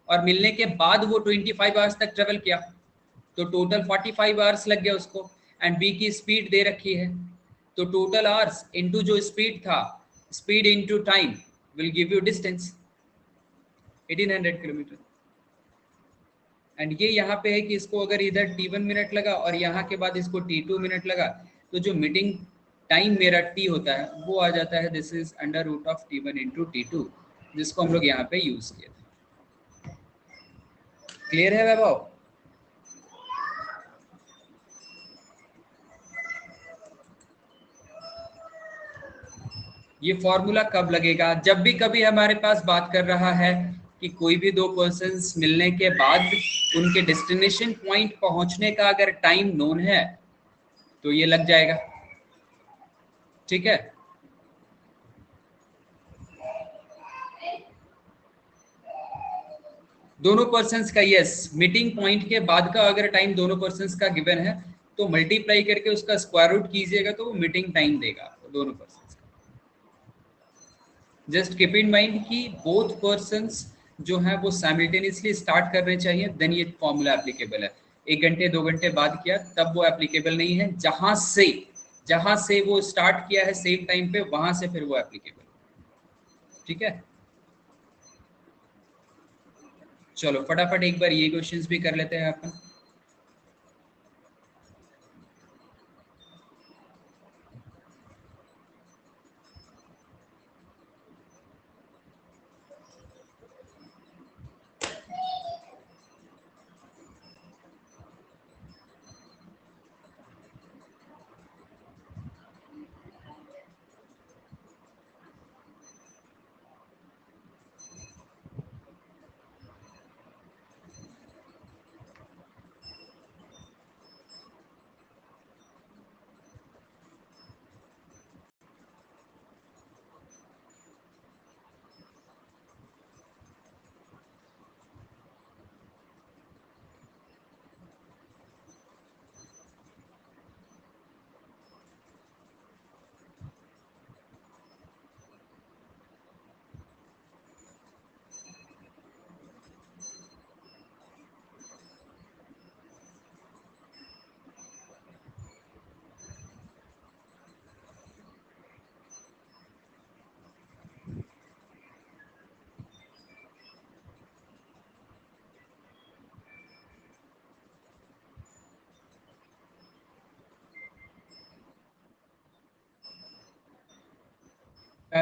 और मिलने के बाद वो 25 आवर्स तक ट्रेवल किया, तो टोटल 45 आवर्स लग गया उसको। एंड बी की स्पीड दे रखी है, तो टोटल आवर्स इंटू जो स्पीड था, speed into time will give you distance 1800 kilometre. And ये यहाँ पे है कि इसको अगर इधर T1 मिनट लगा और यहाँ के बाद इसको T2 मिनट लगा, तो जो मीटिंग टाइम मेरा T होता है वो आ जाता है this is under root of T1 into T2, जिसको हम लोग यहाँ पे यूज किए थे। क्लियर है वैभव? ये फॉर्मूला कब लगेगा, जब भी कभी हमारे पास बात कर रहा है कि कोई भी दो पर्सन्स मिलने के बाद उनके डेस्टिनेशन पॉइंट पहुंचने का अगर टाइम नोन है तो ये लग जाएगा, ठीक है। दोनों पर्सन्स का यस, मीटिंग पॉइंट के बाद का अगर टाइम दोनों पर्सन्स का गिवन है तो मल्टीप्लाई करके उसका स्क्वायर रूट कीजिएगा तो वो मीटिंग टाइम देगा आपको दोनों पर्सन्स का। जस्ट कीप इन माइंड कि बोथ पर्सन्स जो है वो साइमल्टेनियसली स्टार्ट करने चाहिए, देन ये फॉर्मूला एप्लीकेबल है। 1 घंटे 2 घंटे बाद किया तब वो एप्लीकेबल नहीं है, जहां से वो स्टार्ट किया है सेम टाइम पे वहां से फिर वो एप्लीकेबल, ठीक है। चलो फटाफट एक बार ये क्वेश्चंस भी कर लेते हैं अपन।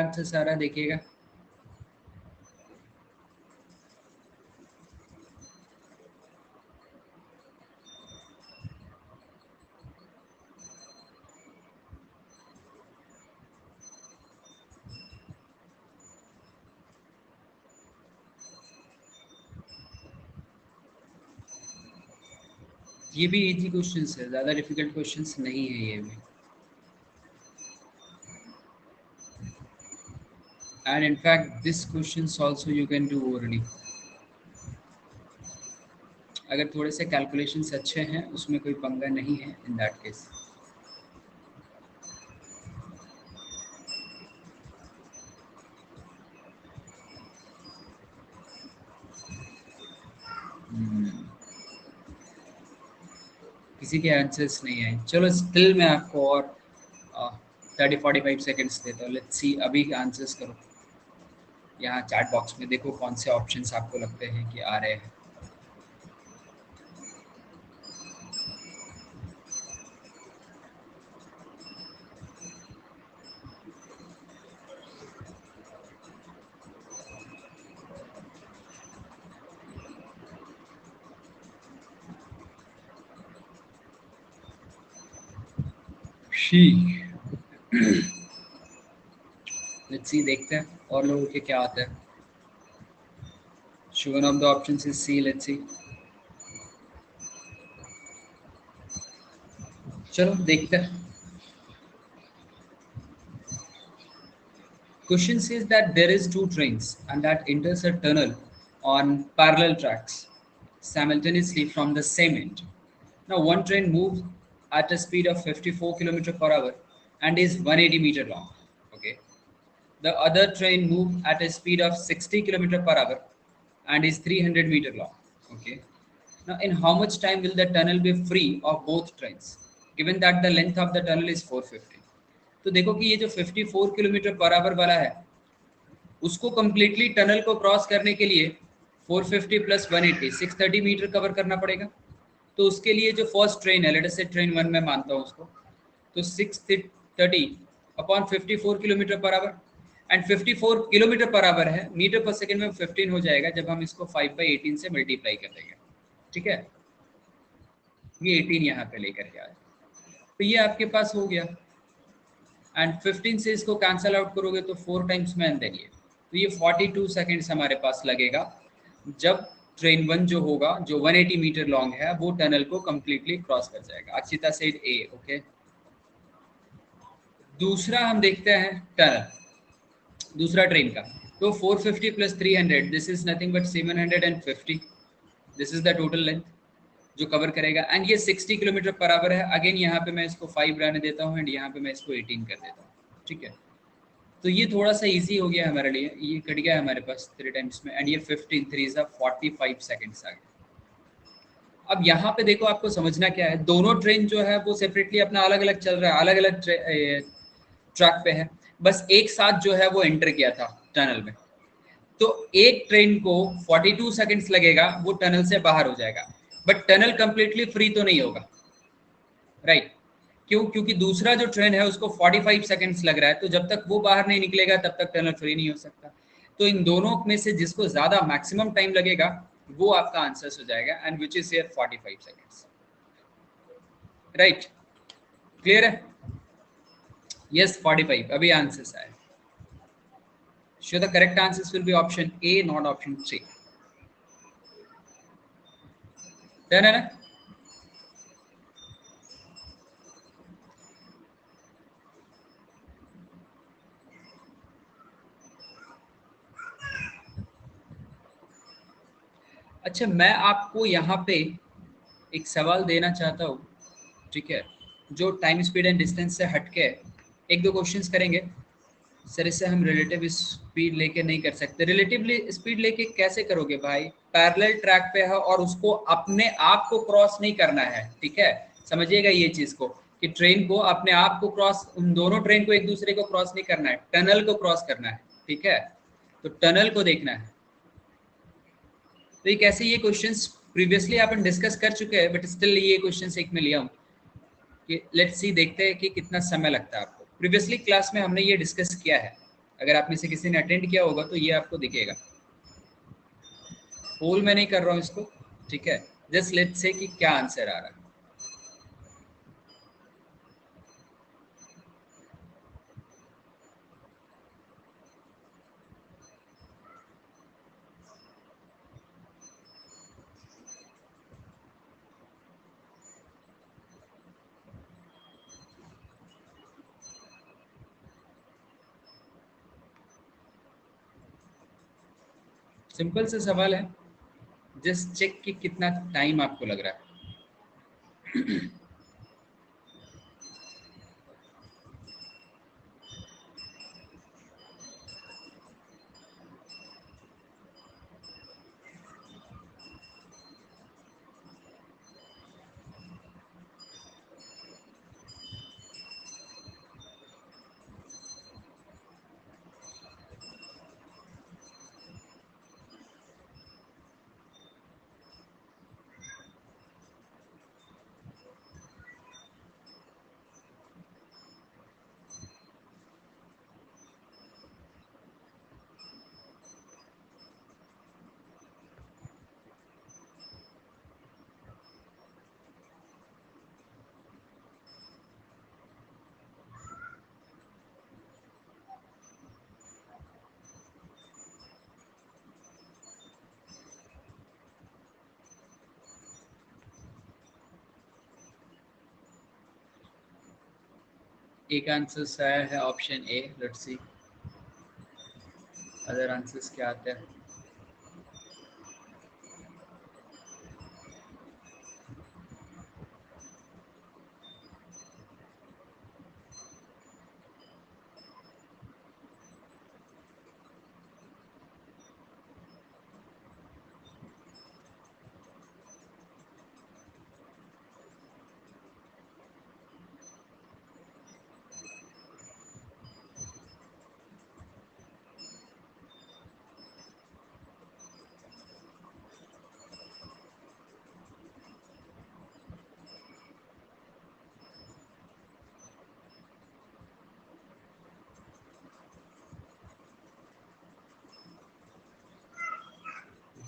आंसर सारा देखिएगा। ये भी इजी क्वेश्चंस है, ज़्यादा डिफिकल्ट क्वेश्चंस नहीं है ये भी। And in fact this questions also you can do orally। अगर थोड़े से कैलकुलेशंस अच्छे हैं उसमें कोई पंगा नहीं है इन दैट केस। किसी के आंसर्स नहीं आए। चलो स्टिल मैं आपको और 30-45 सेकेंड्स देता हूँ। लेट्स सी अभी आंसर्स करो। यहाँ चैट बॉक्स में देखो कौन से ऑप्शंस आपको लगते हैं कि आ रहे हैं। लेट्स सी देखते हैं और लोगों के क्या आता है। One of the options is C। Let's see। चलो देखते हैं। Question says that there is two trains and that enters a tunnel on parallel tracks simultaneously from the same end. Now one train moves at a speed of 54 km per hour and is 180 meter long. Okay. The other train moves at a speed of 60 km per hour and is 300 meter long. Okay. Now in how much time will the tunnel be free of both trains, given that the length of the tunnel is 450? तो देखो कि ये जो 54 kilometre per our वाला है उसको completely tunnel को cross करने के लिए 450 प्लस 180 630 मीटर कवर करना पड़ेगा। तो उसके लिए जो फर्स्ट ट्रेन है, लेट अस से ट्रेन 1 में मानता हूँ उसको, तो 630 upon 54 kilometre per our and 54 kilometre per our है, मीटर पर सेकेंड में 15 हो जाएगा जब हम इसको 5/18 से मल्टीप्लाई कर देंगे। ठीक है, ये 18 यहाँ पे लेकर के आए तो ये आपके पास हो गया एंड 15 से इसको कैंसल आउट करोगे तो 4 टाइम्स में अंदर ये, तो ये 42 सेकेंड्स हमारे पास लगेगा जब ट्रेन 1 जो होगा जो 180 मीटर लॉन्ग है वो टनल को कंप्लीटली क्रॉस कर जाएगा। अक्षिता सेड ए। ओके, दूसरा हम देखते हैं टनल, दूसरा ट्रेन का, तो 450 plus 300 this is nothing but 750। This is the total length जो कवर करेगा एंड ये 60 किलोमीटर पर आवर है। अगेन यहाँ पे मैं इसको 5 रहने देता हूँ एंड यहाँ पे मैं इसको 18 कर देता हूँ। ठीक है, तो ये थोड़ा सा इजी हो गया हमारे लिए, ये कट गया हमारे पास 3 टाइम्स में एंड ये 15 3 is 45 सेकेंड्स आ गए। अब यहाँ पे देखो आपको समझना क्या है, दोनों ट्रेन जो है वो सेपरेटली अपना अलग अलग चल रहा है, अलग अलग ट्रैक पे है, बस एक साथ जो है वो एंटर किया था टनल में। तो एक ट्रेन को 42 सेकेंड्स लगेगा वो टनल से बाहर हो जाएगा, बट टनल कंप्लीटली फ्री तो नहीं होगा, राइट? क्यों? क्योंकि दूसरा जो ट्रेन है उसको 45 सेकेंड्स लग रहा है, तो जब तक वो बाहर नहीं निकलेगा तब तक टनल फ्री नहीं हो सकता। तो इन दोनों में से जिसको ज्यादा मैक्सिमम टाइम लगेगा वो आपका आंसर हो जाएगा and which is here 45 seconds. Right, clear है? यस 45 अभी आंसर्स आए। So the correct answers will be option A not option C. Done है ना? अच्छा, मैं आपको यहाँ पे एक सवाल देना चाहता हूँ, ठीक है, जो टाइम स्पीड एंड डिस्टेंस से हटके एक दो क्वेश्चंस करेंगे। सर इससे हम रिलेटिव स्पीड लेके नहीं कर सकते। रिलेटिवली स्पीड लेके कैसे करोगे भाई? पैरेलल ट्रैक पे है और उसको अपने आप को क्रॉस नहीं करना है, ठीक है, समझिएगा ये चीज को कि ट्रेन को अपने आप को क्रॉस, उन दोनों ट्रेन को एक दूसरे को क्रॉस नहीं करना है, टनल को क्रॉस करना है। ठीक है, तो टनल को देखना है। तो ये कैसे, ये क्वेश्चंस प्रीवियसली अपन डिस्कस कर चुके हैं बट स्टिल ये क्वेश्चंस एक में लिया हूँ कि लेट्स सी देखते हैं कि कितना समय लगता है आपको। प्रीवियसली क्लास में हमने ये डिस्कस किया है, अगर आप में से किसी ने अटेंड किया होगा तो ये आपको दिखेगा। पोल मैं नहीं कर रहा हूँ इसको, ठीक है, जस्ट लेट्स से कि क्या आंसर आ रहा है। सिंपल सा सवाल है, जस्ट चेक कि कितना टाइम आपको लग रहा है। एक आंसर आया है option A, let's see other answers क्या आते हैं।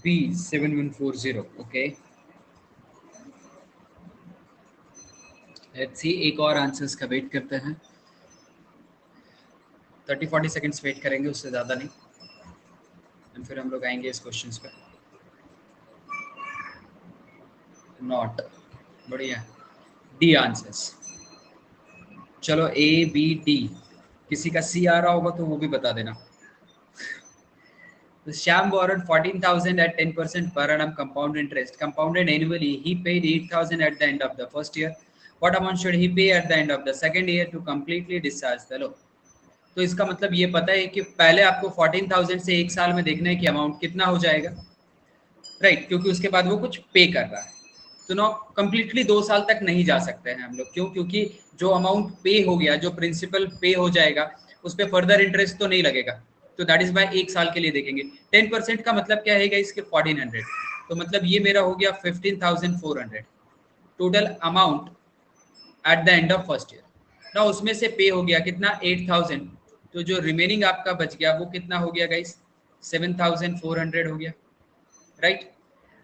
बी 7140, ओके, लेट्स सी एक और आंसर्स का वेट करते हैं। 30-40 सेकंड्स वेट करेंगे, उससे ज़्यादा नहीं, और फिर हम लोग आएंगे इस क्वेश्चंस पे। नॉट, बढ़िया, डी आंसर्स। चलो ए बी डी, किसी का सी आ रहा होगा तो वो भी बता देना। Shyam borrowed 14,000 at 10% per annum compound interest, compounded annually. He paid 8,000 at the end of the first year. What amount should he pay at the end of the second year to completely discharge the loan? तो इसका मतलब ये पता है कि पहले आपको 14,000 से एक साल में देखना है कि अमाउंट कितना हो जाएगा, राइट, क्योंकि उसके बाद वो कुछ पे कर रहा है। तो ना कंप्लीटली 2 साल तक नहीं जा सकते हैं हम लोग, क्यों, क्योंकि जो अमाउंट पे हो गया, जो प्रिंसिपल पे हो जाएगा, उस पर फर्दर इंटरेस्ट तो नहीं लगेगा, तो दैट इज बाय एक साल के लिए देखेंगे। 10% का मतलब क्या है इसके 1400, तो मतलब ये मेरा हो गया 15,400 total amount at the end of first year ना। उसमें से पे हो गया कितना, 8,000, तो जो रिमेनिंग आपका बच गया वो कितना हो गया गाइस, 7,400 हो गया, राइट।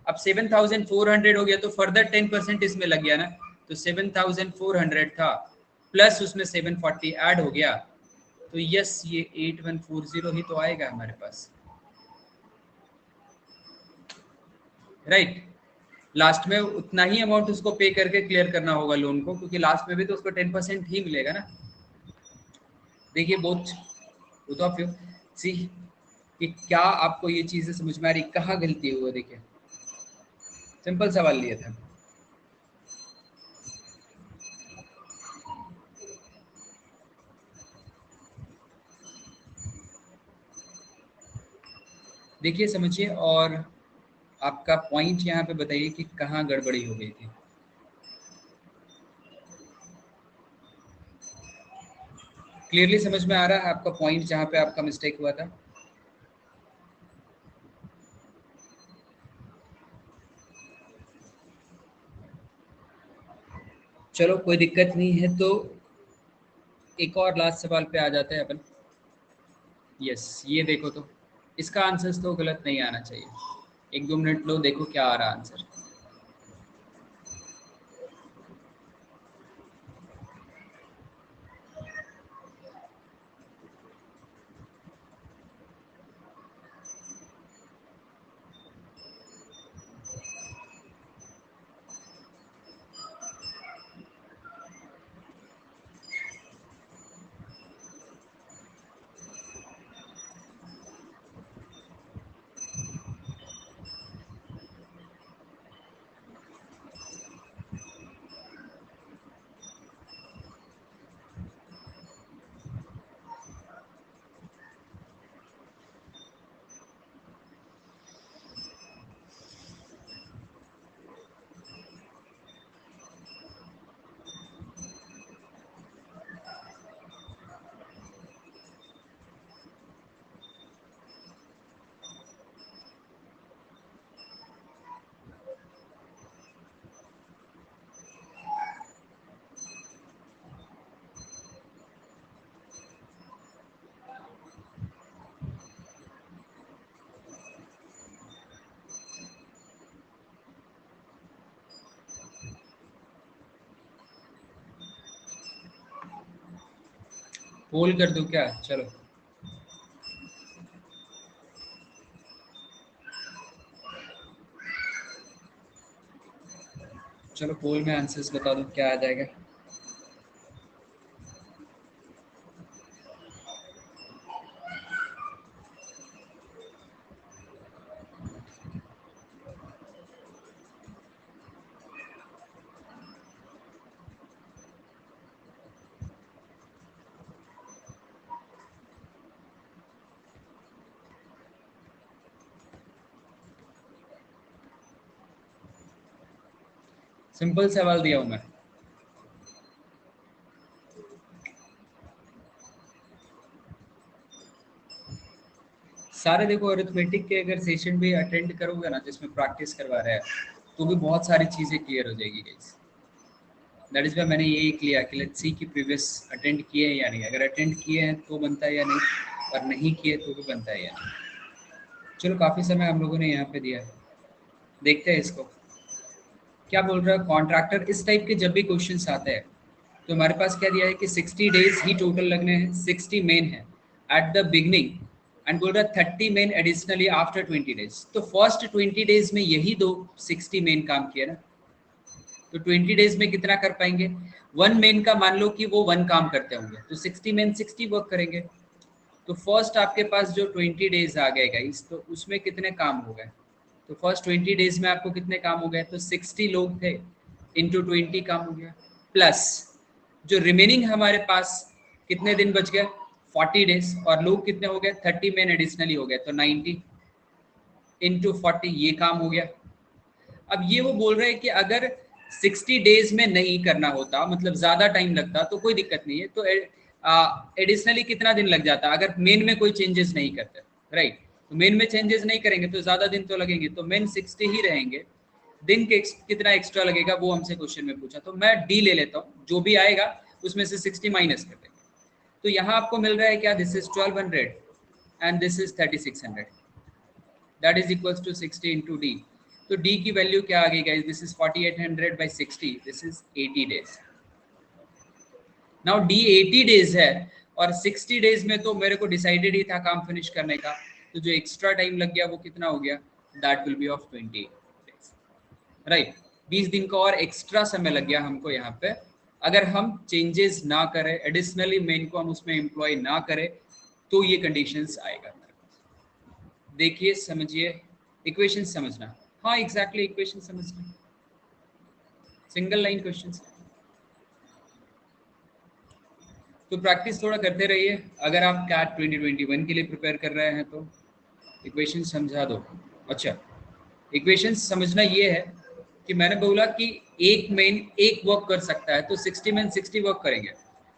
अब 7,400 हो गया तो फर्दर 10% इसमें लग गया ना, तो 7,400 था प्लस उसमें 740 ऐड हो गया, तो यस ये 8140 ही तो आएगा हमारे पास, राइट। लास्ट में उतना ही अमाउंट उसको पे करके क्लियर करना होगा लोन को, क्योंकि लास्ट में भी तो उसको 10% ही मिलेगा ना। देखिए बहुत वो तो आप सी कि क्या आपको ये चीजें समझ में आ रही, कहाँ गलती हुआ, देखिए सिंपल सवाल लिए थे। देखिए समझिए, और आपका पॉइंट यहाँ पे बताइए कि कहाँ गड़बड़ी हो गई थी। क्लियरली समझ में आ रहा है आपका पॉइंट जहाँ पे आपका मिस्टेक हुआ था। चलो कोई दिक्कत नहीं है, तो एक और लास्ट सवाल पे आ जाते हैं अपन। यस, ये देखो तो इसका आंसर तो गलत नहीं आना चाहिए। 1-2 मिनट लो, देखो क्या आ रहा आंसर। पोल कर दूं क्या? चलो चलो पोल में आंसर्स बता दो क्या आ जाएगा। सिंपल सवाल दिया हूं मैं। सारे देखो, अरिथमेटिक के अगर सेशन भी अटेंड करोगे ना जिसमें प्रैक्टिस करवा रहा है, तो भी बहुत सारी चीज़ें क्लियर हो जाएगी गाइस। दैट इज़ वाई मैंने यही किया कि लेट्स सी कि प्रीवियस अटेंड किए हैं या नहीं। अगर अटेंड किए हैं तो बनता है या नहीं, और नहीं किए तो भी बनता है या नहीं। चलो काफ़ी समय हम लोगों ने यहाँ पे दिया है, देखते हैं इसको क्या बोल रहा है कॉन्ट्रैक्टर। इस टाइप के जब भी क्वेश्चंस आते हैं तो हमारे पास क्या दिया है कि 60 डेज ही टोटल लगने हैं, 60 मेन है एट द बिगनिंग, एंड बोल रहा है 30 मेन एडिशनली आफ्टर 20 डेज। तो फर्स्ट 20 डेज में यही दो 60 मेन काम किया ना, तो 20 डेज में कितना कर पाएंगे? वन मेन का मान लो कि वो वन काम करते होंगे, तो 60 मेन 60 वर्क करेंगे। तो फर्स्ट आपके पास जो 20 डेज आ गए गाइस, तो उसमें कितने काम हो गए? तो फर्स्ट 20 डेज में आपको कितने काम हो गए? तो 60 लोग थे, इंटू 20 काम हो गया, प्लस जो रिमेनिंग हमारे पास कितने दिन बच गए? 40 डेज, और लोग कितने हो गए? 30 मेन एडिशनली हो गए, तो 90 इंटू 40, ये काम हो गया। अब ये वो बोल रहे हैं कि अगर 60 डेज में नहीं करना होता, मतलब ज्यादा टाइम लगता, तो कोई दिक्कत नहीं है, तो एडिशनली कितना दिन लग जाता अगर मेन में कोई चेंजेस नहीं करते, राइट? तो मेन में चेंजेस नहीं करेंगे तो ज्यादा दिन तो लगेंगे, तो मेन 60 ही रहेंगे। दिन के कितना एक्स्ट्रा लगेगा वो हमसे क्वेश्चन में पूछा, तो मैं डी ले लेता हूँ, जो भी आएगा उसमें से 60 माइनस कर देंगे। तो यहाँ आपको मिल रहा है क्या? This is 1200 and this is 3600, that is equals to 60 into D. तो डी की वैल्यू क्या आ गई guys? This is 4800 by 60, this is 80 days. Now D 80 days है, और 60 डेज में तो मेरे को डिसाइडेड ही था काम फिनिश करने का, तो जो एक्स्ट्रा टाइम लग गया वो कितना हो गया? That will be of 20 days, right? 20 दिन का और एक्स्ट्रा समय लग गया हमको यहाँ पे। अगर हम चेंजेस ना करें, एडिशनली मेन को हम उसमें एम्प्लॉय ना करें, तो ये कंडीशंस आएगा। देखिए समझिए, इक्वेशन समझना। हाँ एग्जैक्टली, इक्वेशन समझना, सिंगल लाइन क्वेश्चन। तो प्रैक्टिस थोड़ा करते रहिए। अगर आप कैट 2021 के लिए प्रिपेयर कर रहे हैं तो इक्वेशन समझा दो। अच्छा, इक्वेशन समझना ये है कि मैंने बोला कि एक मेन एक वर्क कर सकता है, तो 60 मेन 60 वर्क करेंगे,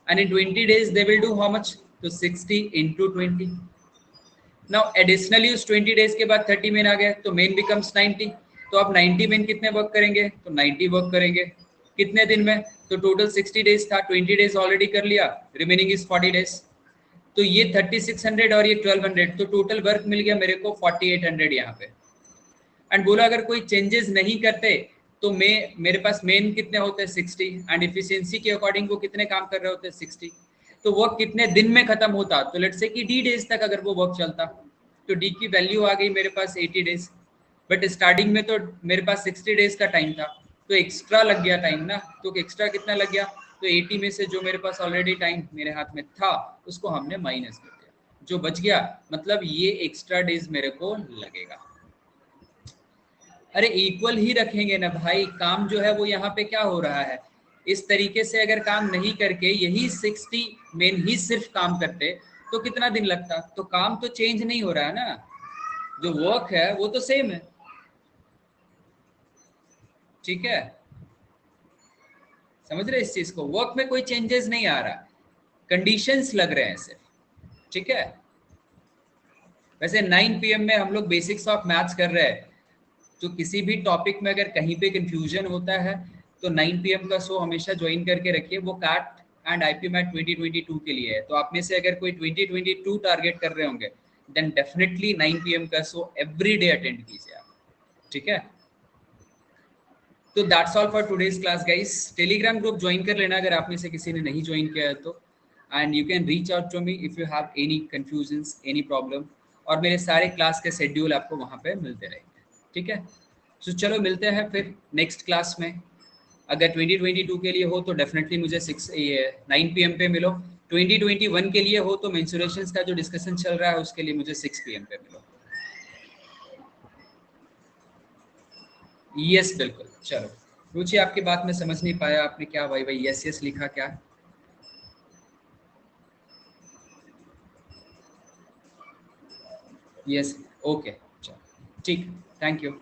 and in 20 days they will do how much? तो 60 इंटू 20। नाउ एडिशनली उस 20 डेज के बाद 30 मेन आ गए, तो मेन बिकम्स 90। तो आप 90 मेन कितने वर्क करेंगे? तो 90 वर्क करेंगे। कितने दिन में? तो टोटल 60 डेज था, 20 डेज ऑलरेडी कर लिया, रिमेनिंग इज 40 डेज। तो ये 3600 और ये 1200, तो टोटल वर्क मिल गया मेरे को 4800 यहाँ पे। एंड बोला अगर कोई चेंजेस नहीं करते तो मेरे पास मेन कितने होते हैं 60, एंड इफिशियंसी के अकॉर्डिंग वो कितने काम कर रहे होते हैं 60, तो वर्क कितने दिन में खत्म होता, तो लेट्स से कि डी डेज तक अगर वो वर्क चलता, तो डी की वैल्यू आ गई मेरे पास 80 डेज, बट स्टार्टिंग में तो मेरे पास 60 डेज का टाइम था, तो एक्स्ट्रा लग गया टाइम ना, तो एक्स्ट्रा कितना लग गया, तो 80 में से जो मेरे पास ऑलरेडी टाइम मेरे हाथ में था उसको हमने माइनस कर दिया, जो बच गया मतलब ये एक्स्ट्रा डेज मेरे को लगेगा। अरे इक्वल ही रखेंगे ना भाई, काम जो है वो यहाँ पे क्या हो रहा है, इस तरीके से अगर काम नहीं करके यही 60 मेन ही सिर्फ काम करते तो कितना दिन लगता, तो काम तो चेंज नहीं हो रहा है ना, जो वर्क है वो तो सेम है, ठीक है, समझ रहे इस चीज को, वर्क में कोई चेंजेस नहीं आ रहा, कंडीशंस लग रहे हैं सिर्फ, ठीक है। वैसे 9 PM में हम लोग बेसिक्स ऑफ मैथ्स कर रहे हैं, तो किसी भी टॉपिक में अगर कहीं पे कंफ्यूजन होता है तो 9 PM का शो हमेशा ज्वाइन करके रखिए, वो कैट एंड आईपी मैट 2022 के लिए है, तो आप में से अगर कोई 2022 टारगेट कर रहे होंगे देन डेफिनेटली 9 PM का शो एवरी डे अटेंड कीजिए आप, ठीक है। तो that's all for today's class guys, Telegram group join कर लेना अगर आप में से किसी ने नहीं ज्वाइन किया है तो, and you can reach out to me if you have any confusions any problem, और मेरे सारे क्लास के शेड्यूल आपको वहाँ पे मिलते रहेंगे, ठीक है। तो चलो मिलते हैं फिर नेक्स्ट क्लास में, अगर 2022 के लिए हो तो डेफिनेटली मुझे 9 PM पे मिलो, 2021 के लिए हो तो मेंसुरेशंस का जो डिस्कशन चल रहा है उसके लिए मुझे 6 PM पे मिलो। यस बिल्कुल, चलो रुचि आपकी बात में समझ नहीं पाया, आपने क्या भाई भाई यस यस लिखा क्या? यस, ओके, चलो ठीक, थैंक यू।